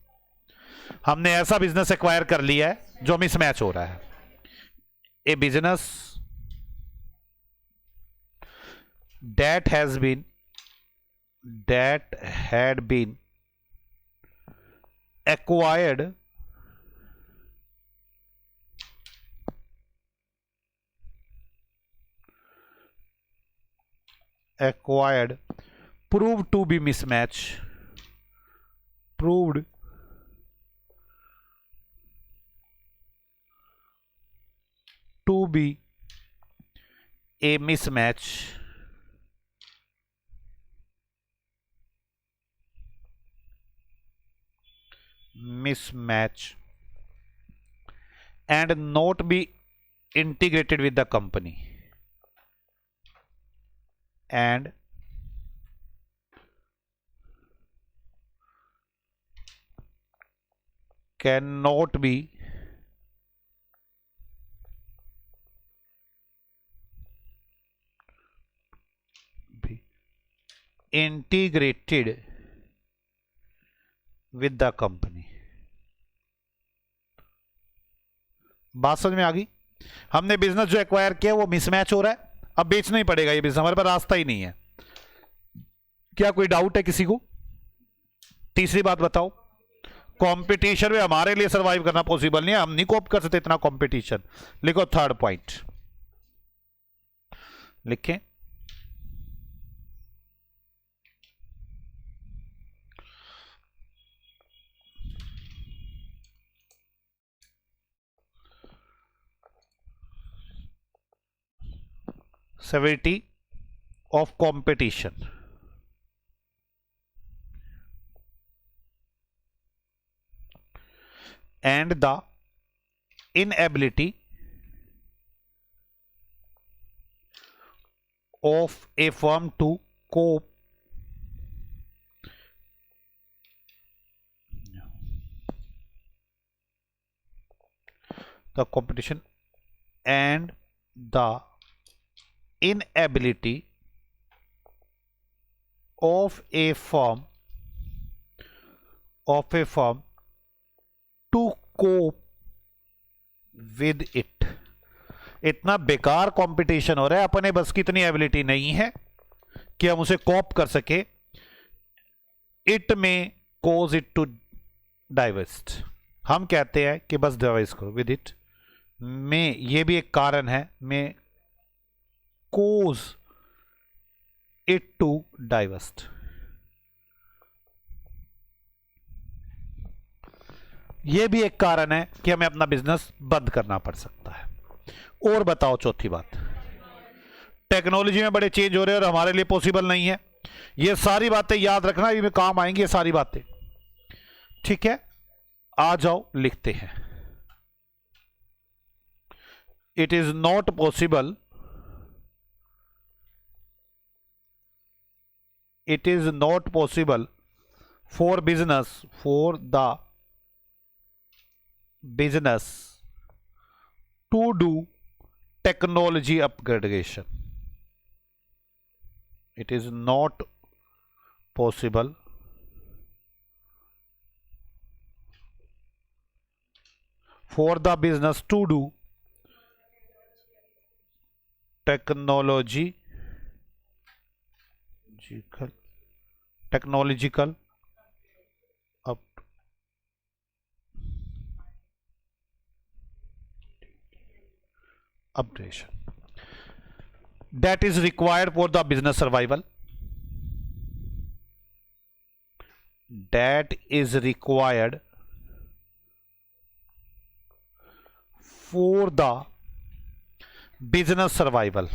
S1: हमने ऐसा बिजनेस एक्वायर कर लिया है जो मिसमैच हो रहा है। ए business that had been acquired proved to be mismatch, proved to be a mismatch and not be integrated with the company, and cannot be integrated with the company। बात समझ में आ गई? हमने बिजनेस जो एक्वायर किया वो मिसमैच हो रहा है, अब बेचना ही पड़ेगा ये बिजनेस, हमारे पास रास्ता ही नहीं है। क्या कोई डाउट है किसी को? तीसरी बात बताओ, कंपटीशन में हमारे लिए सरवाइव करना पॉसिबल नहीं है, हम नहीं कोप कर सकते इतना कंपटीशन। लिखो थर्ड पॉइंट, लिखें severity of competition and the inability of a firm to cope the competition and the inability of a firm to cope with इट। इतना बेकार कंपटीशन हो रहा है, अपने बस की इतनी एबिलिटी नहीं है कि हम उसे कॉप कर सके। इट में कोज इट टू डाइवर्स्ट, हम कहते हैं कि बस डाइवर्स करो विद इट। में ये भी एक कारण है, में कोज इट टू डाइवर्स्ट, यह भी एक कारण है कि हमें अपना बिजनेस बंद करना पड़ सकता है। और बताओ चौथी बात, टेक्नोलॉजी में बड़े चेंज हो रहे हैं और हमारे लिए पॉसिबल नहीं है। ये सारी बातें याद रखना, ये में काम आएंगी ये सारी बातें, ठीक है। आ जाओ लिखते हैं। It is not possible, it is not possible for business, for the business to do technology upgradation. It is not possible for the business to do technological upgradation that is required for the business survival, that is required for the business survival,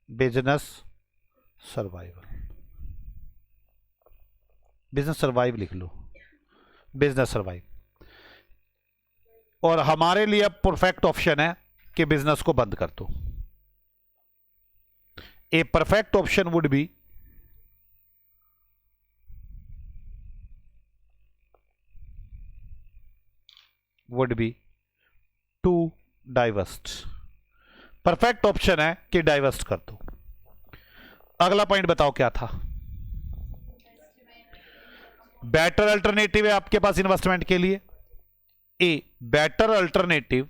S1: business survival, business survive लिख लो, बिजनेस सर्वाइव। और हमारे लिए अब परफेक्ट ऑप्शन है कि बिजनेस को बंद कर दो। A perfect option would be to divest. Perfect option है कि डाइवर्स्ट कर दो। अगला पॉइंट बताओ क्या था। बेटर अल्टरनेटिव है आपके पास इन्वेस्टमेंट के लिए। ए बेटर अल्टरनेटिव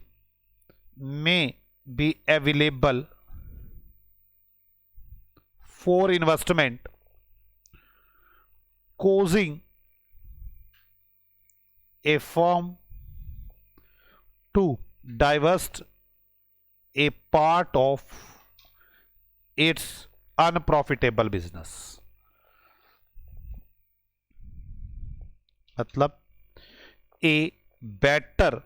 S1: में be available for investment causing a firm to divest a part of its unprofitable business। मतलब a better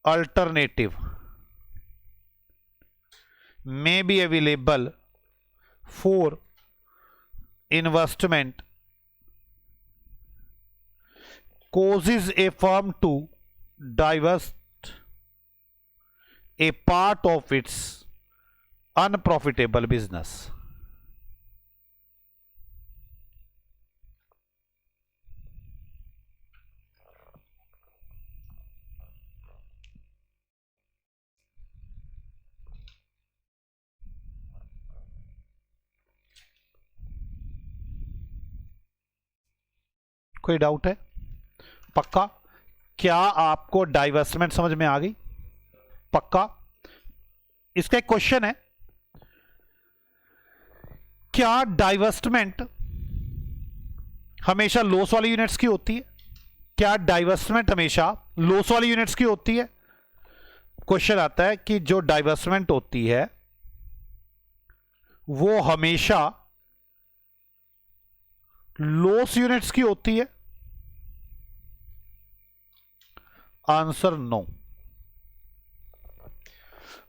S1: alternative may be available for investment causes a firm to divest a part of its unprofitable business। कोई डाउट है? पक्का? क्या आपको डाइवर्समेंट समझ में आ गई? पक्का? इसका एक क्वेश्चन है, क्या डाइवर्समेंट हमेशा लॉस वाली यूनिट्स की होती है? क्या डाइवर्समेंट हमेशा लॉस वाली यूनिट्स की होती है? क्वेश्चन आता है कि जो डाइवर्समेंट होती है वो हमेशा लॉस यूनिट्स की होती है? Answer no.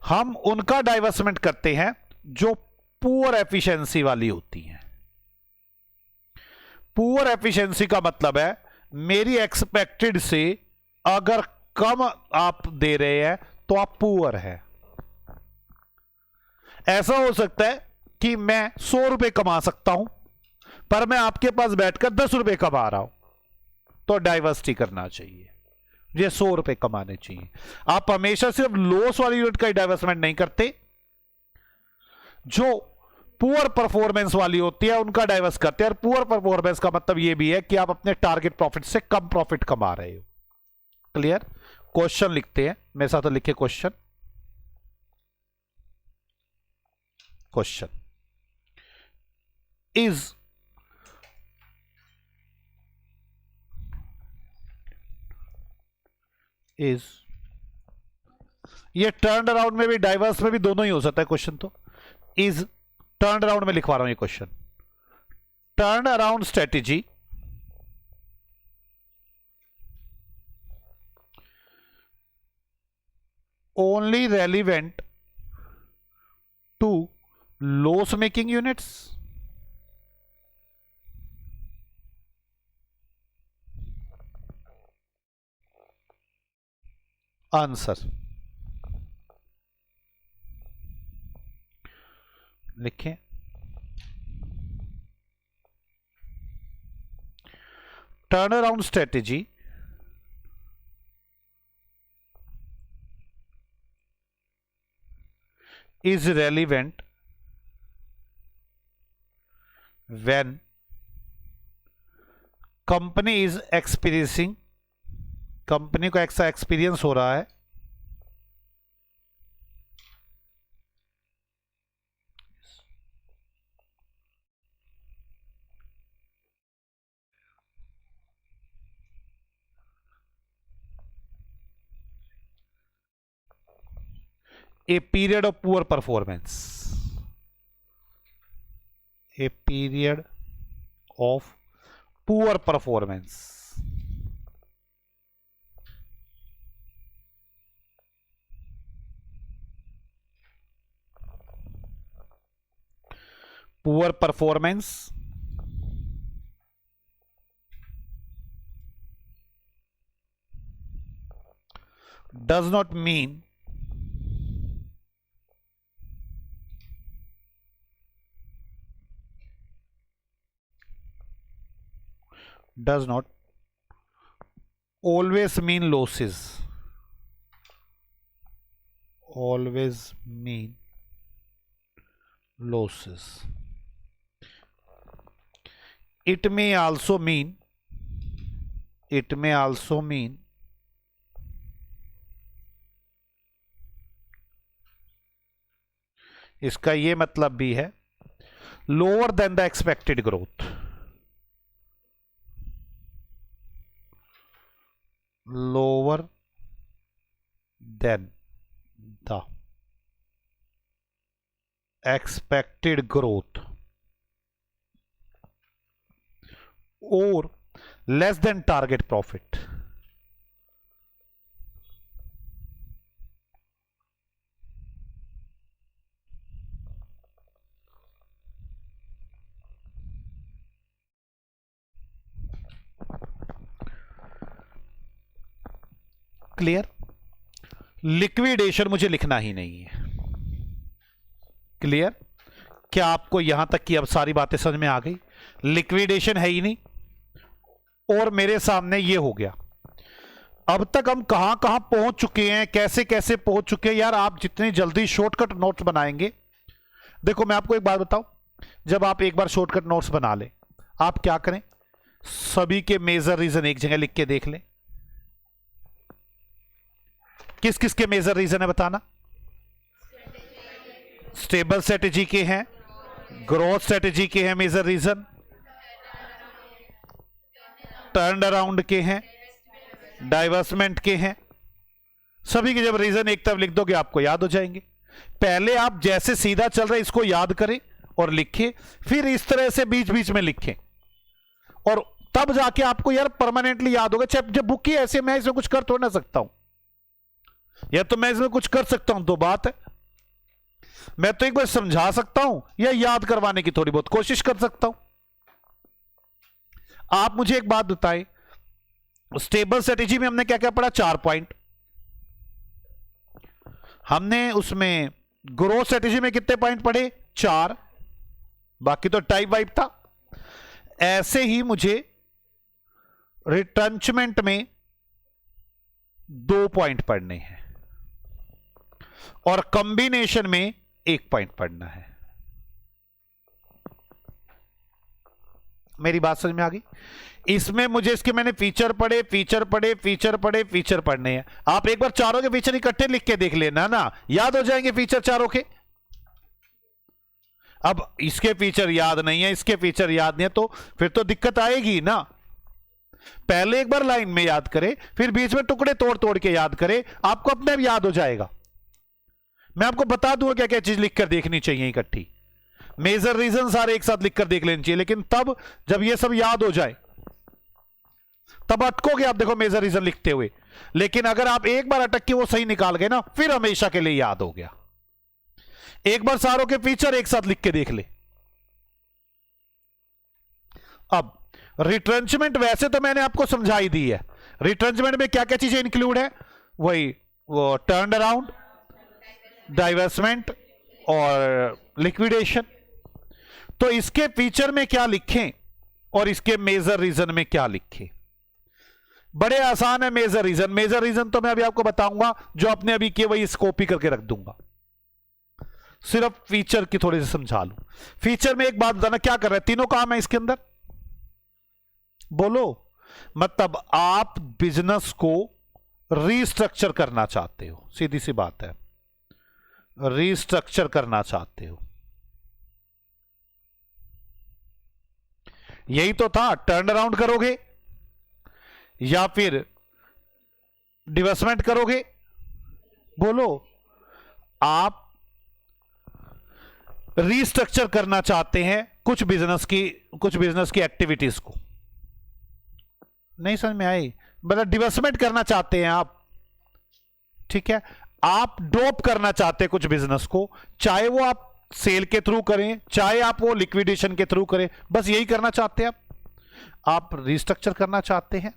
S1: हम उनका डाइवर्समेंट करते हैं जो पुअर एफिशिएंसी वाली होती हैं। पुअर एफिशिएंसी का मतलब है मेरी एक्सपेक्टेड से अगर कम आप दे रहे हैं तो आप पुअर है। ऐसा हो सकता है कि मैं 100 रुपए कमा सकता हूं पर मैं आपके पास बैठकर 10 रुपए कमा रहा हूं, तो डाइवर्सिटी करना चाहिए, ये 100 रुपए कमाने चाहिए। आप हमेशा सिर्फ लॉस वाली यूनिट का ही डाइवर्समेंट नहीं करते, जो पुअर परफॉर्मेंस वाली होती है उनका डाइवर्स करते हैं। और पुअर परफॉर्मेंस का मतलब यह भी है कि आप अपने टारगेट प्रॉफिट से कम प्रॉफिट कमा रहे हो। क्लियर? क्वेश्चन लिखते हैं मेरे साथ, तो लिखे क्वेश्चन। क्वेश्चन इज ये टर्न अराउंड में भी डाइवर्स में भी दोनों ही हो सकता है क्वेश्चन। तो इज टर्न अराउंड में लिखवा रहा हूं ये question. Turn around strategy only relevant to loss making units? Answer लिखें। Turn around strategy is relevant when company is experiencing, company को ऐसा एक्सपीरियंस हो रहा है a period of poor performance, a period of poor performance, poor performance does not mean does not always mean losses, always mean losses. It may also mean इसका ये मतलब भी है lower than the expected growth, lower than the expected growth or less than target profit. Clear? Liquidation मुझे लिखना ही नहीं है। क्लियर? क्या आपको यहां तक की अब सारी बातें समझ में आ गई? लिक्विडेशन है ही नहीं और मेरे सामने ये हो गया। अब तक हम कहां कहां पहुंच चुके हैं, कैसे कैसे पहुंच चुके हैं यार। आप जितनी जल्दी शॉर्टकट नोट्स बनाएंगे, देखो मैं आपको एक बात बताऊं, जब आप एक बार शॉर्टकट नोट्स बना ले, आप क्या करें, सभी के मेजर रीजन एक जगह लिख के देख लें। किस किस के मेजर रीजन है बताना? स्टेबल स्ट्रेटेजी के हैं, ग्रोथ स्ट्रेटेजी के हैं मेजर रीजन, टर्न अराउंड के हैं, डाइवर्समेंट के हैं। सभी के जब रीजन एक तरफ लिख दोगे आपको याद हो जाएंगे। पहले आप जैसे सीधा चल रहे इसको याद करें और लिखें, फिर इस तरह से बीच बीच में लिखें, और तब जाके आपको यार परमानेंटली याद होगा। चाहे जब बुक ही ऐसे, मैं इसमें कुछ कर तो ना सकता हूं, या तो मैं इसमें कुछ कर सकता हूं तो बात है, मैं तो एक बार समझा सकता हूं या याद करवाने की थोड़ी बहुत कोशिश कर सकता हूं। आप मुझे एक बात बताएं, स्टेबल स्ट्रेटेजी में हमने क्या क्या पढ़ा? 4 पॉइंट। हमने उसमें ग्रोथ स्ट्रेटेजी में कितने पॉइंट पढ़े? 4। बाकी तो टाइप वाइप था। ऐसे ही मुझे रिट्रेंचमेंट में 2 पॉइंट पढ़ने हैं और कॉम्बिनेशन में 1 पॉइंट पढ़ना है। मेरी बात समझ में आ गई? इसमें मुझे इसके मैंने फीचर पढ़े, फीचर पढ़े, फीचर पढ़े, फीचर पढ़ने हैं। आप एक बार चारों के फीचर इकट्ठे लिख के देख लेना ना, याद हो जाएंगे फीचर चारों के। अब इसके फीचर याद नहीं है, इसके फीचर याद नहीं है, तो फिर तो दिक्कत आएगी ना। पहले एक बार लाइन में याद करें, फिर बीच में टुकड़े तोड़ तोड़ के याद करें, आपको अपने आप याद हो जाएगा। मैं आपको बता दूंगा क्या क्या चीज लिखकर देखनी चाहिए इकट्ठी। मेजर रीजन सारे एक साथ लिखकर देख लेनी चाहिए, लेकिन तब जब ये सब याद हो जाए तब अटकोगे आप, देखो मेजर रीजन लिखते हुए। लेकिन अगर आप एक बार अटक के वो सही निकाल गए ना, फिर हमेशा के लिए याद हो गया। एक बार सारों के फीचर एक साथ लिख के देख ले। अब रिट्रेंचमेंट वैसे तो मैंने आपको समझाई दी है। रिट्रेंचमेंट में क्या क्या चीजें इंक्लूड है, वही वो टर्न अराउंड, डाइवर्समेंट और लिक्विडेशन। तो इसके फीचर में क्या लिखें और इसके मेजर रीजन में क्या लिखें? बड़े आसान है मेजर रीजन। मेजर रीजन तो मैं अभी आपको बताऊंगा, जो आपने अभी किए वही कॉपी करके रख दूंगा। सिर्फ फीचर की थोड़ी सी समझा लूं। फीचर में एक बात बताना, क्या कर रहे हैं, तीनों काम है इसके अंदर, बोलो। मतलब आप बिजनेस को रीस्ट्रक्चर करना चाहते हो, सीधी सी बात है, रीस्ट्रक्चर करना चाहते हो। यही तो था, टर्न अराउंड करोगे या फिर डिवेस्टमेंट करोगे, बोलो। आप रीस्ट्रक्चर करना चाहते हैं कुछ बिजनेस की एक्टिविटीज को। नहीं समझ में आई? मतलब डिवेस्टमेंट करना चाहते हैं आप, ठीक है। आप ड्रॉप करना चाहते हैं कुछ बिजनेस को, चाहे वो आप सेल के थ्रू करें, चाहे आप वो लिक्विडेशन के थ्रू करें, बस यही करना चाहते हैं आप रिस्ट्रक्चर करना चाहते हैं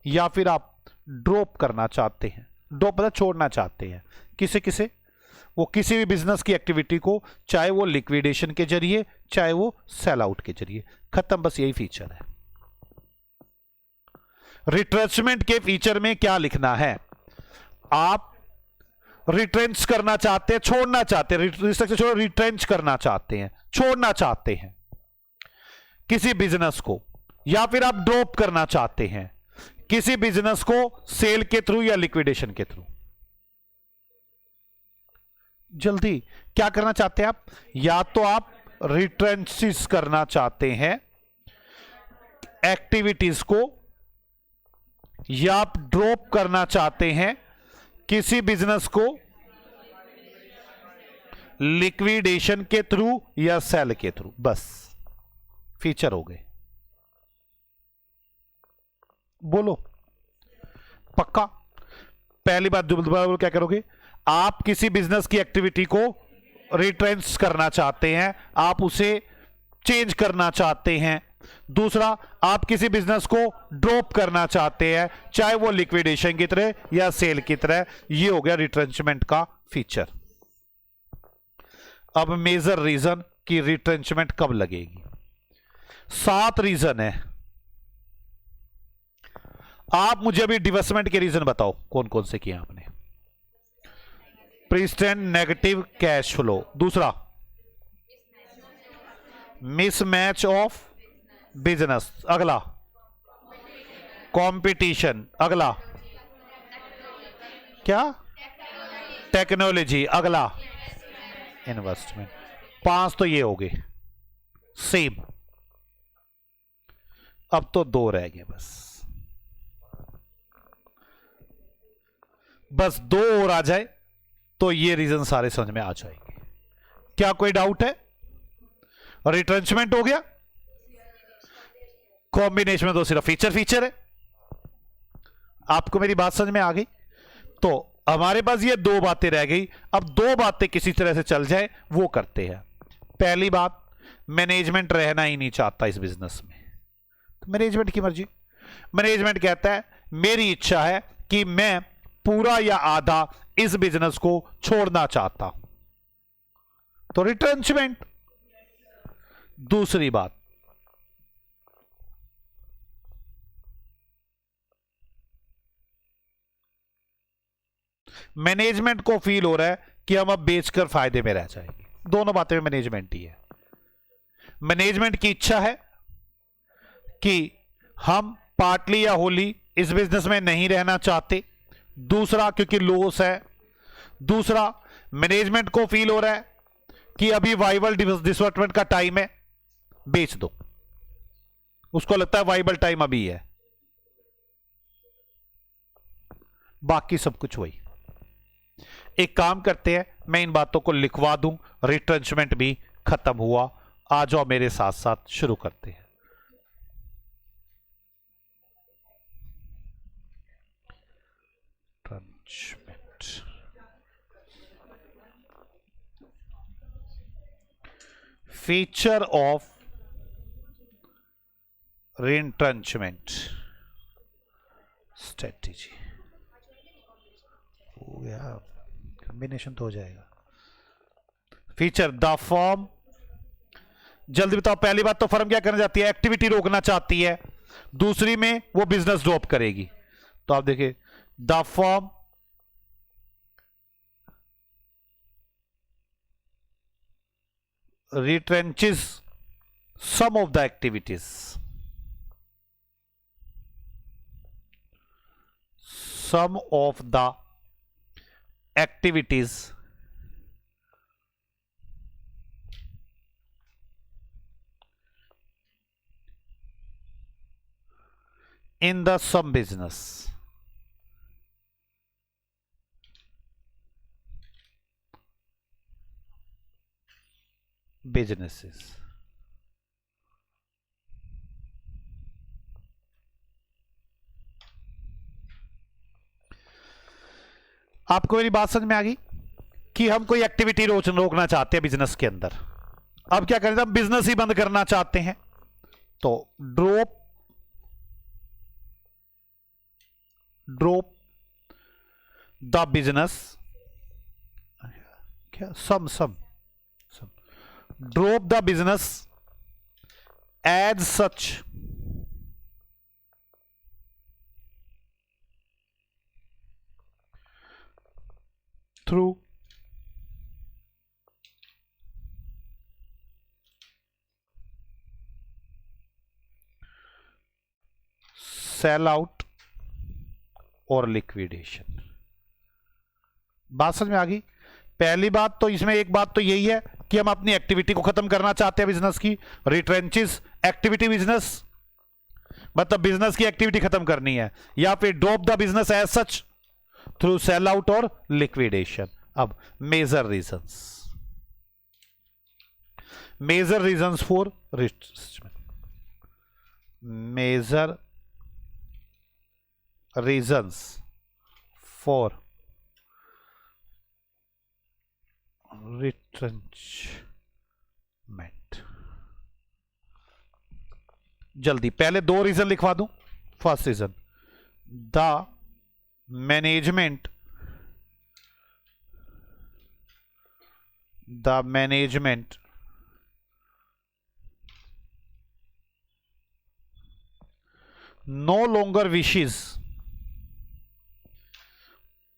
S1: या फिर आप ड्रॉप करना चाहते हैं। ड्रॉप मतलब छोड़ना चाहते हैं किसे वो किसी भी बिजनेस की एक्टिविटी को, चाहे वो लिक्विडेशन के जरिए चाहे वो सेल आउट के जरिए, खत्म, बस यही फीचर है। रिट्रेंचमेंट के फीचर में क्या लिखना है, आप रिट्रेंच करना चाहते हैं, छोड़ना चाहते हैं, रिट्रेंच करना चाहते हैं, छोड़ना चाहते हैं किसी बिजनेस को, या फिर आप ड्रॉप करना चाहते हैं किसी बिजनेस को सेल के थ्रू या लिक्विडेशन के थ्रू। जल्दी क्या करना चाहते हैं आप, या तो आप रिट्रेंचिस करना चाहते हैं एक्टिविटीज को, या आप ड्रॉप करना चाहते हैं किसी बिजनेस को लिक्विडेशन के थ्रू या सेल के थ्रू, बस फीचर हो गए। बोलो पक्का? पहली बात दोबारा क्या करोगे, आप किसी बिजनेस की एक्टिविटी को रिट्रेंच करना चाहते हैं, आप उसे चेंज करना चाहते हैं। दूसरा, आप किसी बिजनेस को ड्रॉप करना चाहते हैं, चाहे वो लिक्विडेशन की तरह या सेल की तरह। ये हो गया रिट्रेंचमेंट का फीचर। अब मेजर रीजन कि रिट्रेंचमेंट कब लगेगी। 7 रीजन है। आप मुझे अभी डिवेस्टमेंट के रीजन बताओ, कौन कौन से किए आपने। प्रिस्टेंट नेगेटिव कैश फ्लो, दूसरा मिसमैच ऑफ बिजनेस, अगला कंपटीशन, अगला क्या, टेक्नोलॉजी, अगला इन्वेस्टमेंट। 5 तो ये हो गए सेम। अब तो 2 रह गए, बस 2 और आ जाए तो ये रीजन सारे समझ में आ जाएंगे। क्या कोई डाउट है? रिट्रेंचमेंट हो गया, कॉम्बिनेशन में तो सिर्फ फीचर है। आपको मेरी बात समझ में आ गई? तो हमारे पास ये 2 बातें रह गई। अब 2 बातें किसी तरह से चल जाए वो करते हैं। पहली बात, मैनेजमेंट रहना ही नहीं चाहता इस बिजनेस में, तो मैनेजमेंट की मर्जी। मैनेजमेंट कहता है मेरी इच्छा है कि मैं पूरा या आधा इस बिजनेस को छोड़ना चाहता हूं, तो रिट्रेंचमेंट। दूसरी बात, मैनेजमेंट को फील हो रहा है कि हम अब बेचकर फायदे में रह जाएंगे। दोनों बातें में मैनेजमेंट ही है। मैनेजमेंट की इच्छा है कि हम पार्टली या होली इस बिजनेस में नहीं रहना चाहते। दूसरा, क्योंकि लॉस है। दूसरा, मैनेजमेंट को फील हो रहा है कि अभी वाइबल डिसवर्टमेंट का टाइम है, बेच दो। उसको लगता है वाइबल टाइम अभी है। बाकी सब कुछ वही। एक काम करते हैं, मैं इन बातों को लिखवा दूं, रिट्रेंचमेंट भी खत्म हुआ। आ जाओ मेरे साथ साथ शुरू करते हैं। Retrenchment, feature of retrenchment strategy. हो गया, कॉम्बिनेशन तो हो जाएगा। फीचर, द फर्म, जल्दी बताओ। पहली बात तो फर्म क्या करना चाहती है? एक्टिविटी रोकना चाहती है। दूसरी में वो बिजनेस ड्रॉप करेगी। तो आप देखिए, the firm retrenches some of the activities, some of the activities in the some businesses. आपको मेरी बात समझ में आ गई कि हम कोई एक्टिविटी रोकना चाहते हैं बिजनेस के अंदर। अब क्या करें? हम बिजनेस ही बंद करना चाहते हैं। तो ड्रॉप द बिजनेस, क्या some drop the business as such through sell out और लिक्विडेशन। बात समझ में आ गई? पहली बात तो इसमें एक बात तो यही है कि हम अपनी एक्टिविटी को खत्म करना चाहते हैं बिजनेस की। रिट्रेंचेस एक्टिविटी बिजनेस, मतलब बिजनेस की एक्टिविटी खत्म करनी है, या फिर drop the business as such through sell out और लिक्विडेशन। अब major reasons for retrenchment, major reasons for retrenchment. जल्दी पहले दो रीजन लिखवा दूं। First reason, the management no longer wishes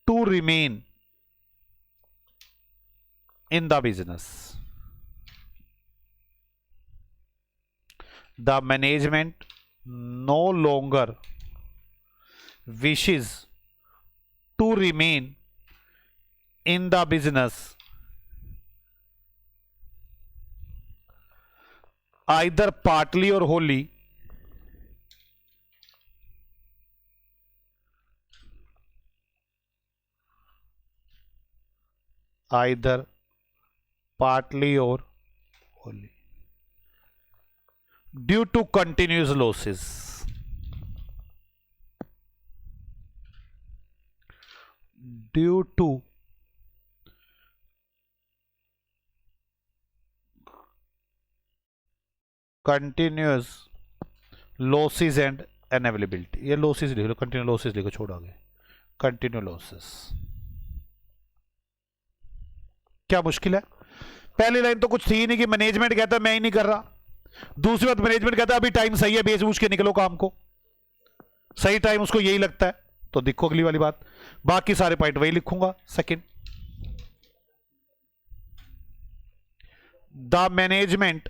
S1: to remain in the business. The management no longer wishes to remain in the business either partly or wholly, either partly or wholly, due to continuous losses. Due to continuous losses and unavailability। ये losses लिख लो, continuous losses लिखो, छोड़ आगे। continuous losses क्या मुश्किल है? पहली लाइन तो कुछ थी नहीं कि मैनेजमेंट कहता है मैं ही नहीं कर रहा। दूसरी बात, मैनेजमेंट कहता है अभी टाइम सही है, बेच बूझ के निकलो काम को। सही टाइम उसको यही लगता है। तो देखो अगली वाली बात, बाकी सारे पॉइंट वही लिखूंगा। सेकंड, द मैनेजमेंट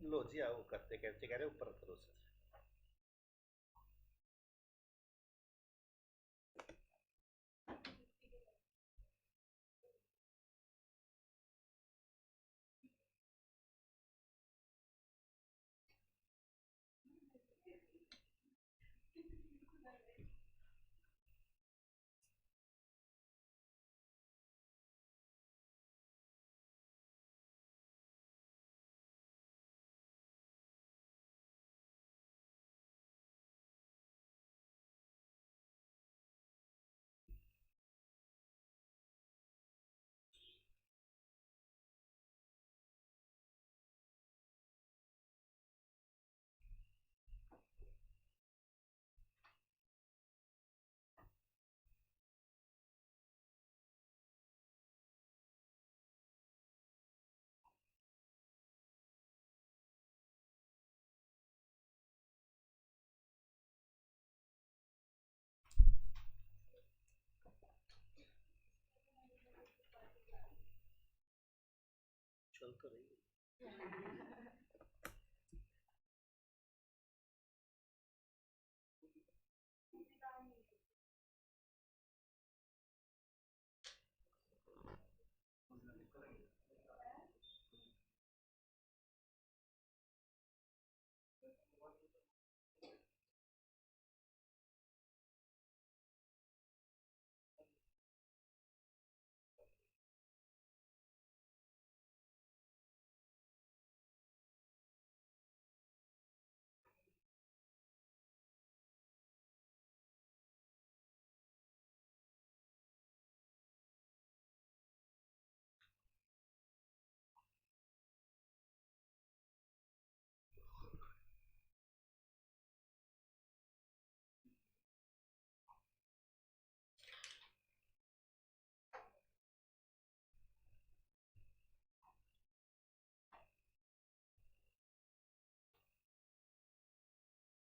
S1: लो जी आओ करते कैसे कह रहे ऊपर करो सर। चल तो रही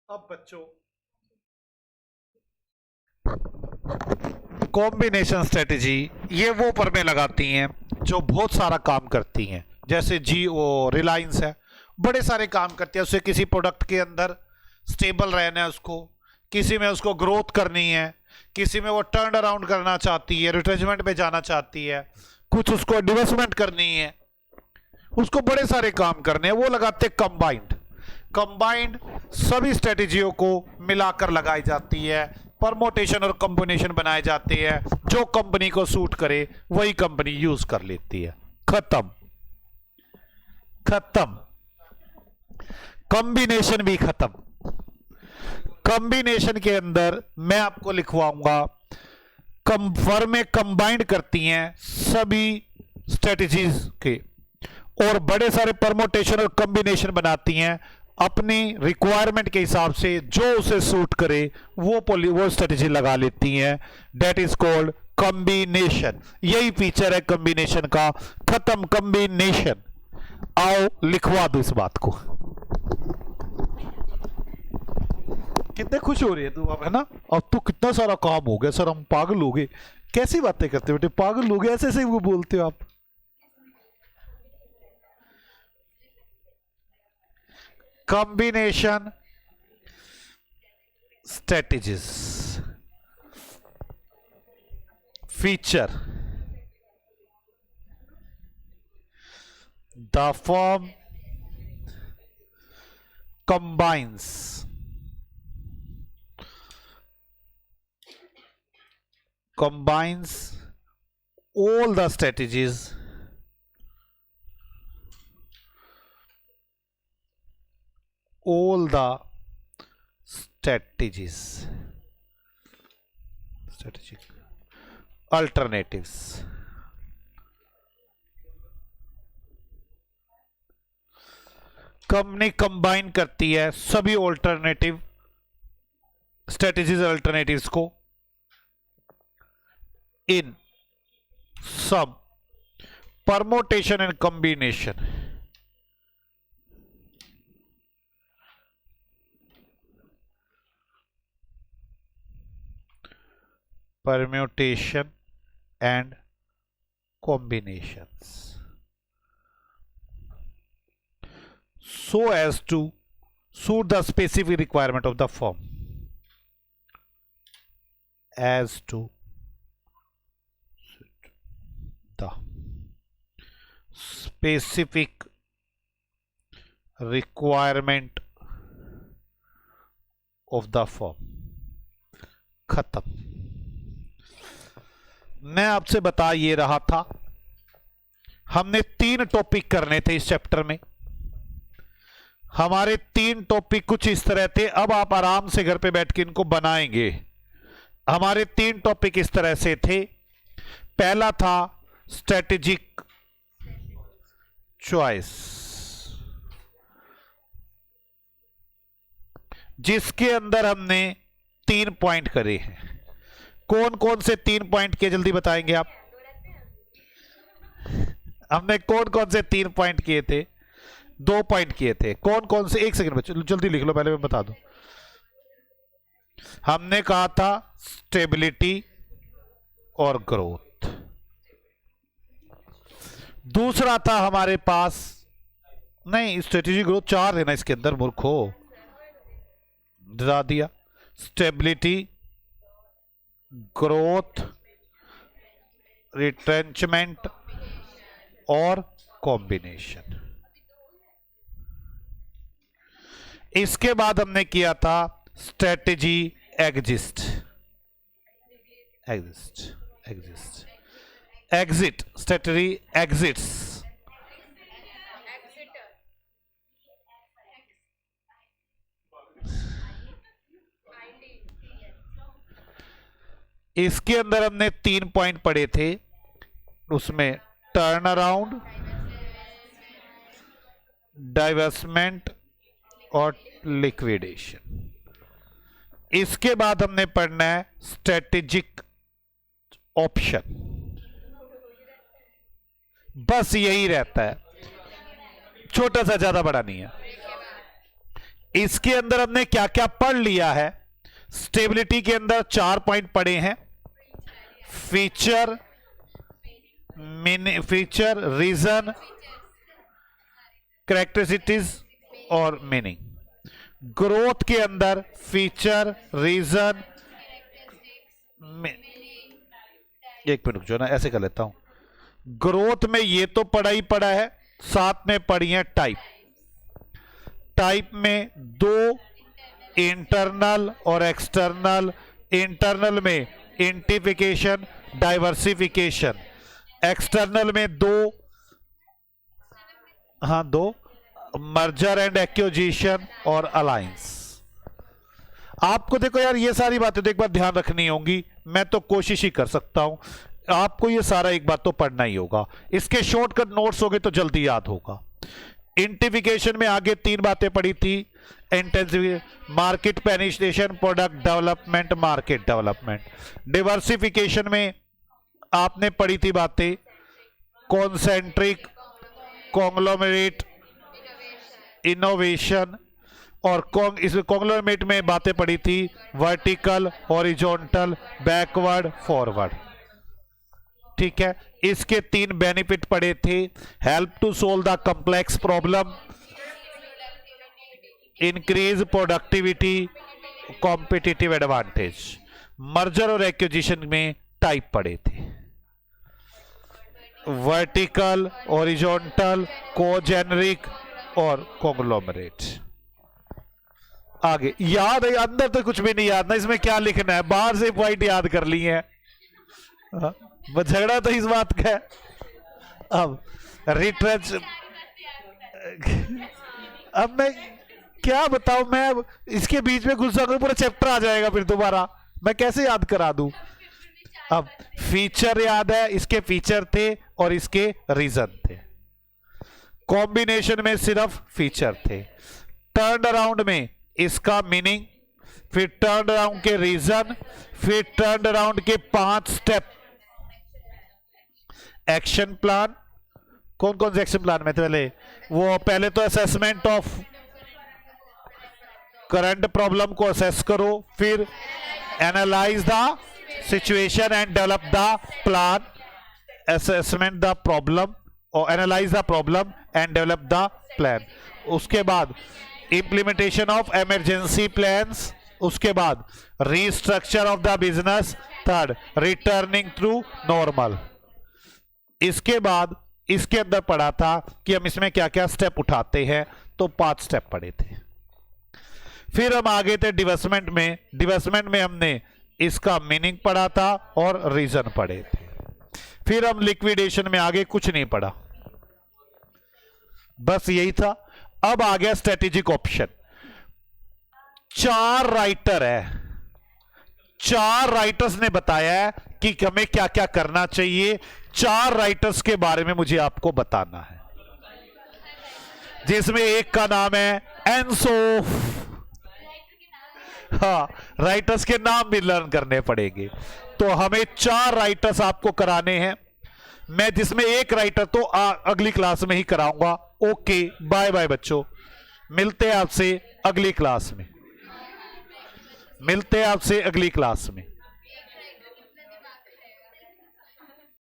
S1: अब बच्चों कॉम्बिनेशन स्ट्रेटजी ये वो परमें लगाती हैं जो बहुत सारा काम करती हैं। जैसे जियो रिलायंस है, बड़े सारे काम करती है। उसे किसी प्रोडक्ट के अंदर स्टेबल रहना है, उसको किसी में उसको ग्रोथ करनी है, किसी में वो टर्न अराउंड करना चाहती है, रिट्रेजमेंट में जाना चाहती है, कुछ उसको डिवेस्टमेंट करनी है, उसको बड़े सारे काम करने हैं। वो लगाते कंबाइंड। कंबाइंड सभी स्ट्रेटजियों को मिलाकर लगाई जाती है, परमोटेशन और कॉम्बिनेशन बनाए जाते हैं। जो कंपनी को सूट करे वही कंपनी यूज कर लेती है। खत्म खत्म। कॉम्बिनेशन भी खत्म। कॉम्बिनेशन के अंदर मैं आपको लिखवाऊंगा फर्में कंबाइंड करती हैं सभी स्ट्रेटजीज के, और बड़े सारे परमोटेशन और कॉम्बिनेशन बनाती हैं अपनी रिक्वायरमेंट के हिसाब से। जो उसे सूट करे वो स्ट्रेटजी लगा लेती हैं। That is called combination. यही फीचर है कॉम्बिनेशन का। खत्म कॉम्बिनेशन। आओ लिखवा दो इस बात को। कितने खुश हो रही है तू अब, है ना? अब तो कितना सारा काम हो गया सर, हम पागल हो गए। कैसी बातें करते हो बेटे, पागल हो गए ऐसे ऐसे वो बोलते हो आप। Combination strategies feature the firm combines all the strategies strategic alternatives company combine करती है सभी ऑल्टरनेटिव स्ट्रेटजीज अल्टरनेटिव्स को इन सब permutation and combination permutation and combinations so as to suit the specific requirement of the firm. As to suit the specific requirement of the firm. खत्म। मैं आपसे बता ये रहा था, हमने 3 टॉपिक करने थे इस चैप्टर में। हमारे 3 टॉपिक कुछ इस तरह थे, अब आप आराम से घर पे बैठ के इनको बनाएंगे। हमारे 3 टॉपिक इस तरह से थे। पहला था स्ट्रेटेजिक चॉइस, जिसके अंदर हमने 3 पॉइंट करे हैं। कौन कौन से 3 पॉइंट किए, जल्दी बताएंगे आप? हमने कौन कौन से 3 पॉइंट किए थे? 2 पॉइंट किए थे। कौन कौन से? 1 सेकंड में जल्दी लिख लो, पहले मैं बता दूं। हमने कहा था स्टेबिलिटी और ग्रोथ। दूसरा था हमारे पास, नहीं स्ट्रेटेजिक ग्रोथ 4 है ना इसके अंदर, मूर्खो डरा दिया। स्टेबिलिटी, ग्रोथ, रिट्रेंचमेंट और कॉम्बिनेशन। इसके बाद हमने किया था स्ट्रेटेजी एग्जिट, स्ट्रेटेजी एग्जिट्स। इसके अंदर हमने 3 पॉइंट पढ़े थे, उसमें टर्न अराउंड, डाइवर्समेंट और लिक्विडेशन। इसके बाद हमने पढ़ना है स्ट्रेटेजिक ऑप्शन। बस यही रहता है, छोटा सा, ज्यादा बड़ा नहीं है। इसके अंदर हमने क्या क्या पढ़ लिया है? स्टेबिलिटी के अंदर 4 पॉइंट पढ़े हैं, फीचर, रीजन, कैरेक्टरिस्टिक्स और मीनिंग। ग्रोथ के अंदर फीचर, रीजन, एक मिनट जो ना ऐसे कर लेता हूं। ग्रोथ में ये तो पढ़ा ही पड़ा है, साथ में पढ़ी है टाइप। टाइप में 2 इंटरनल और एक्सटर्नल। इंटरनल में इंटीफिकेशन, डाइवर्सिफिकेशन। एक्सटर्नल में 2 मर्जर एंड एक्विजिशन और अलायंस। आपको देखो यार, ये सारी बातें तो एक बार ध्यान रखनी होंगी। मैं तो कोशिश ही कर सकता हूं, आपको ये सारा एक बात तो पढ़ना ही होगा। इसके शॉर्टकट नोट्स होंगे तो जल्दी याद होगा। इंटीफिकेशन में आगे 3 बातें पढ़ी थी, intensification, market penetration, product development, market development. Diversification में आपने पढ़ी थी बातें कॉन्सेंट्रिक, कॉन्ग्लोमेरेट, इनोवेशन। और इसमें कॉन्ग्लोमेरेट में बातें पढ़ी थी वर्टिकल, हॉरिजॉन्टल, बैकवर्ड, फॉरवर्ड। ठीक है, इसके 3 बेनिफिट पढ़े थे। Help to solve the complex problem, increase productivity, competitive advantage. Merger और एक्विजिशन में टाइप पढ़े थे, वर्टिकल, हॉरिजॉन्टल, कोजेनरिक और कॉन्ग्लोमरेट। आगे याद है? अंदर तो कुछ भी नहीं याद ना, इसमें क्या लिखना है? बाहर से पॉइंट याद कर ली है। झगड़ा तो इस बात का है। अब रिट्रेंच, अब मैं क्या बताऊं, मैं इसके बीच में घुस जाऊंगा, पूरा चैप्टर आ जाएगा फिर दोबारा, मैं कैसे याद करा दूं? अब फीचर याद है, इसके फीचर थे और इसके रीजन थे। कॉम्बिनेशन में सिर्फ फीचर थे। टर्न अराउंड में इसका मीनिंग, फिर टर्न अराउंड के रीजन, फिर टर्न अराउंड के 5 स्टेप। एक्शन प्लान, कौन कौन से एक्शन प्लान में थे? पहले तो असेसमेंट ऑफ करंट प्रॉब्लम को असेस करो, फिर analyse the situation and develop the plan, assessment the problem और analyse the problem and develop the plan. उसके बाद इंप्लीमेंटेशन ऑफ इमरजेंसी प्लान्स, उसके बाद restructure of the business, third returning to normal. इसके बाद इसके अंदर पढ़ा था कि हम इसमें क्या क्या स्टेप उठाते हैं, तो 5 स्टेप पढ़े थे। फिर हम आगे थे डिवेस्टमेंट में। डिवेस्टमेंट में हमने इसका मीनिंग पढ़ा था और रीजन पढ़े थे। फिर हम लिक्विडेशन में आगे कुछ नहीं पढ़ा, बस यही था। अब आ गया स्ट्रेटेजिक ऑप्शन। 4 राइटर है, 4 राइटर्स ने बताया है कि हमें क्या क्या करना चाहिए। 4 राइटर्स के बारे में मुझे आपको बताना है, जिसमें एक का नाम है एंसो। हाँ, राइटर्स के नाम भी लर्न करने पड़ेंगे। तो हमें 4 राइटर्स आपको कराने हैं। मैं जिसमें एक राइटर तो अगली क्लास में ही कराऊंगा। ओके, बाय बाय बच्चों, मिलते हैं आपसे अगली क्लास में, मिलते हैं आपसे अगली क्लास में।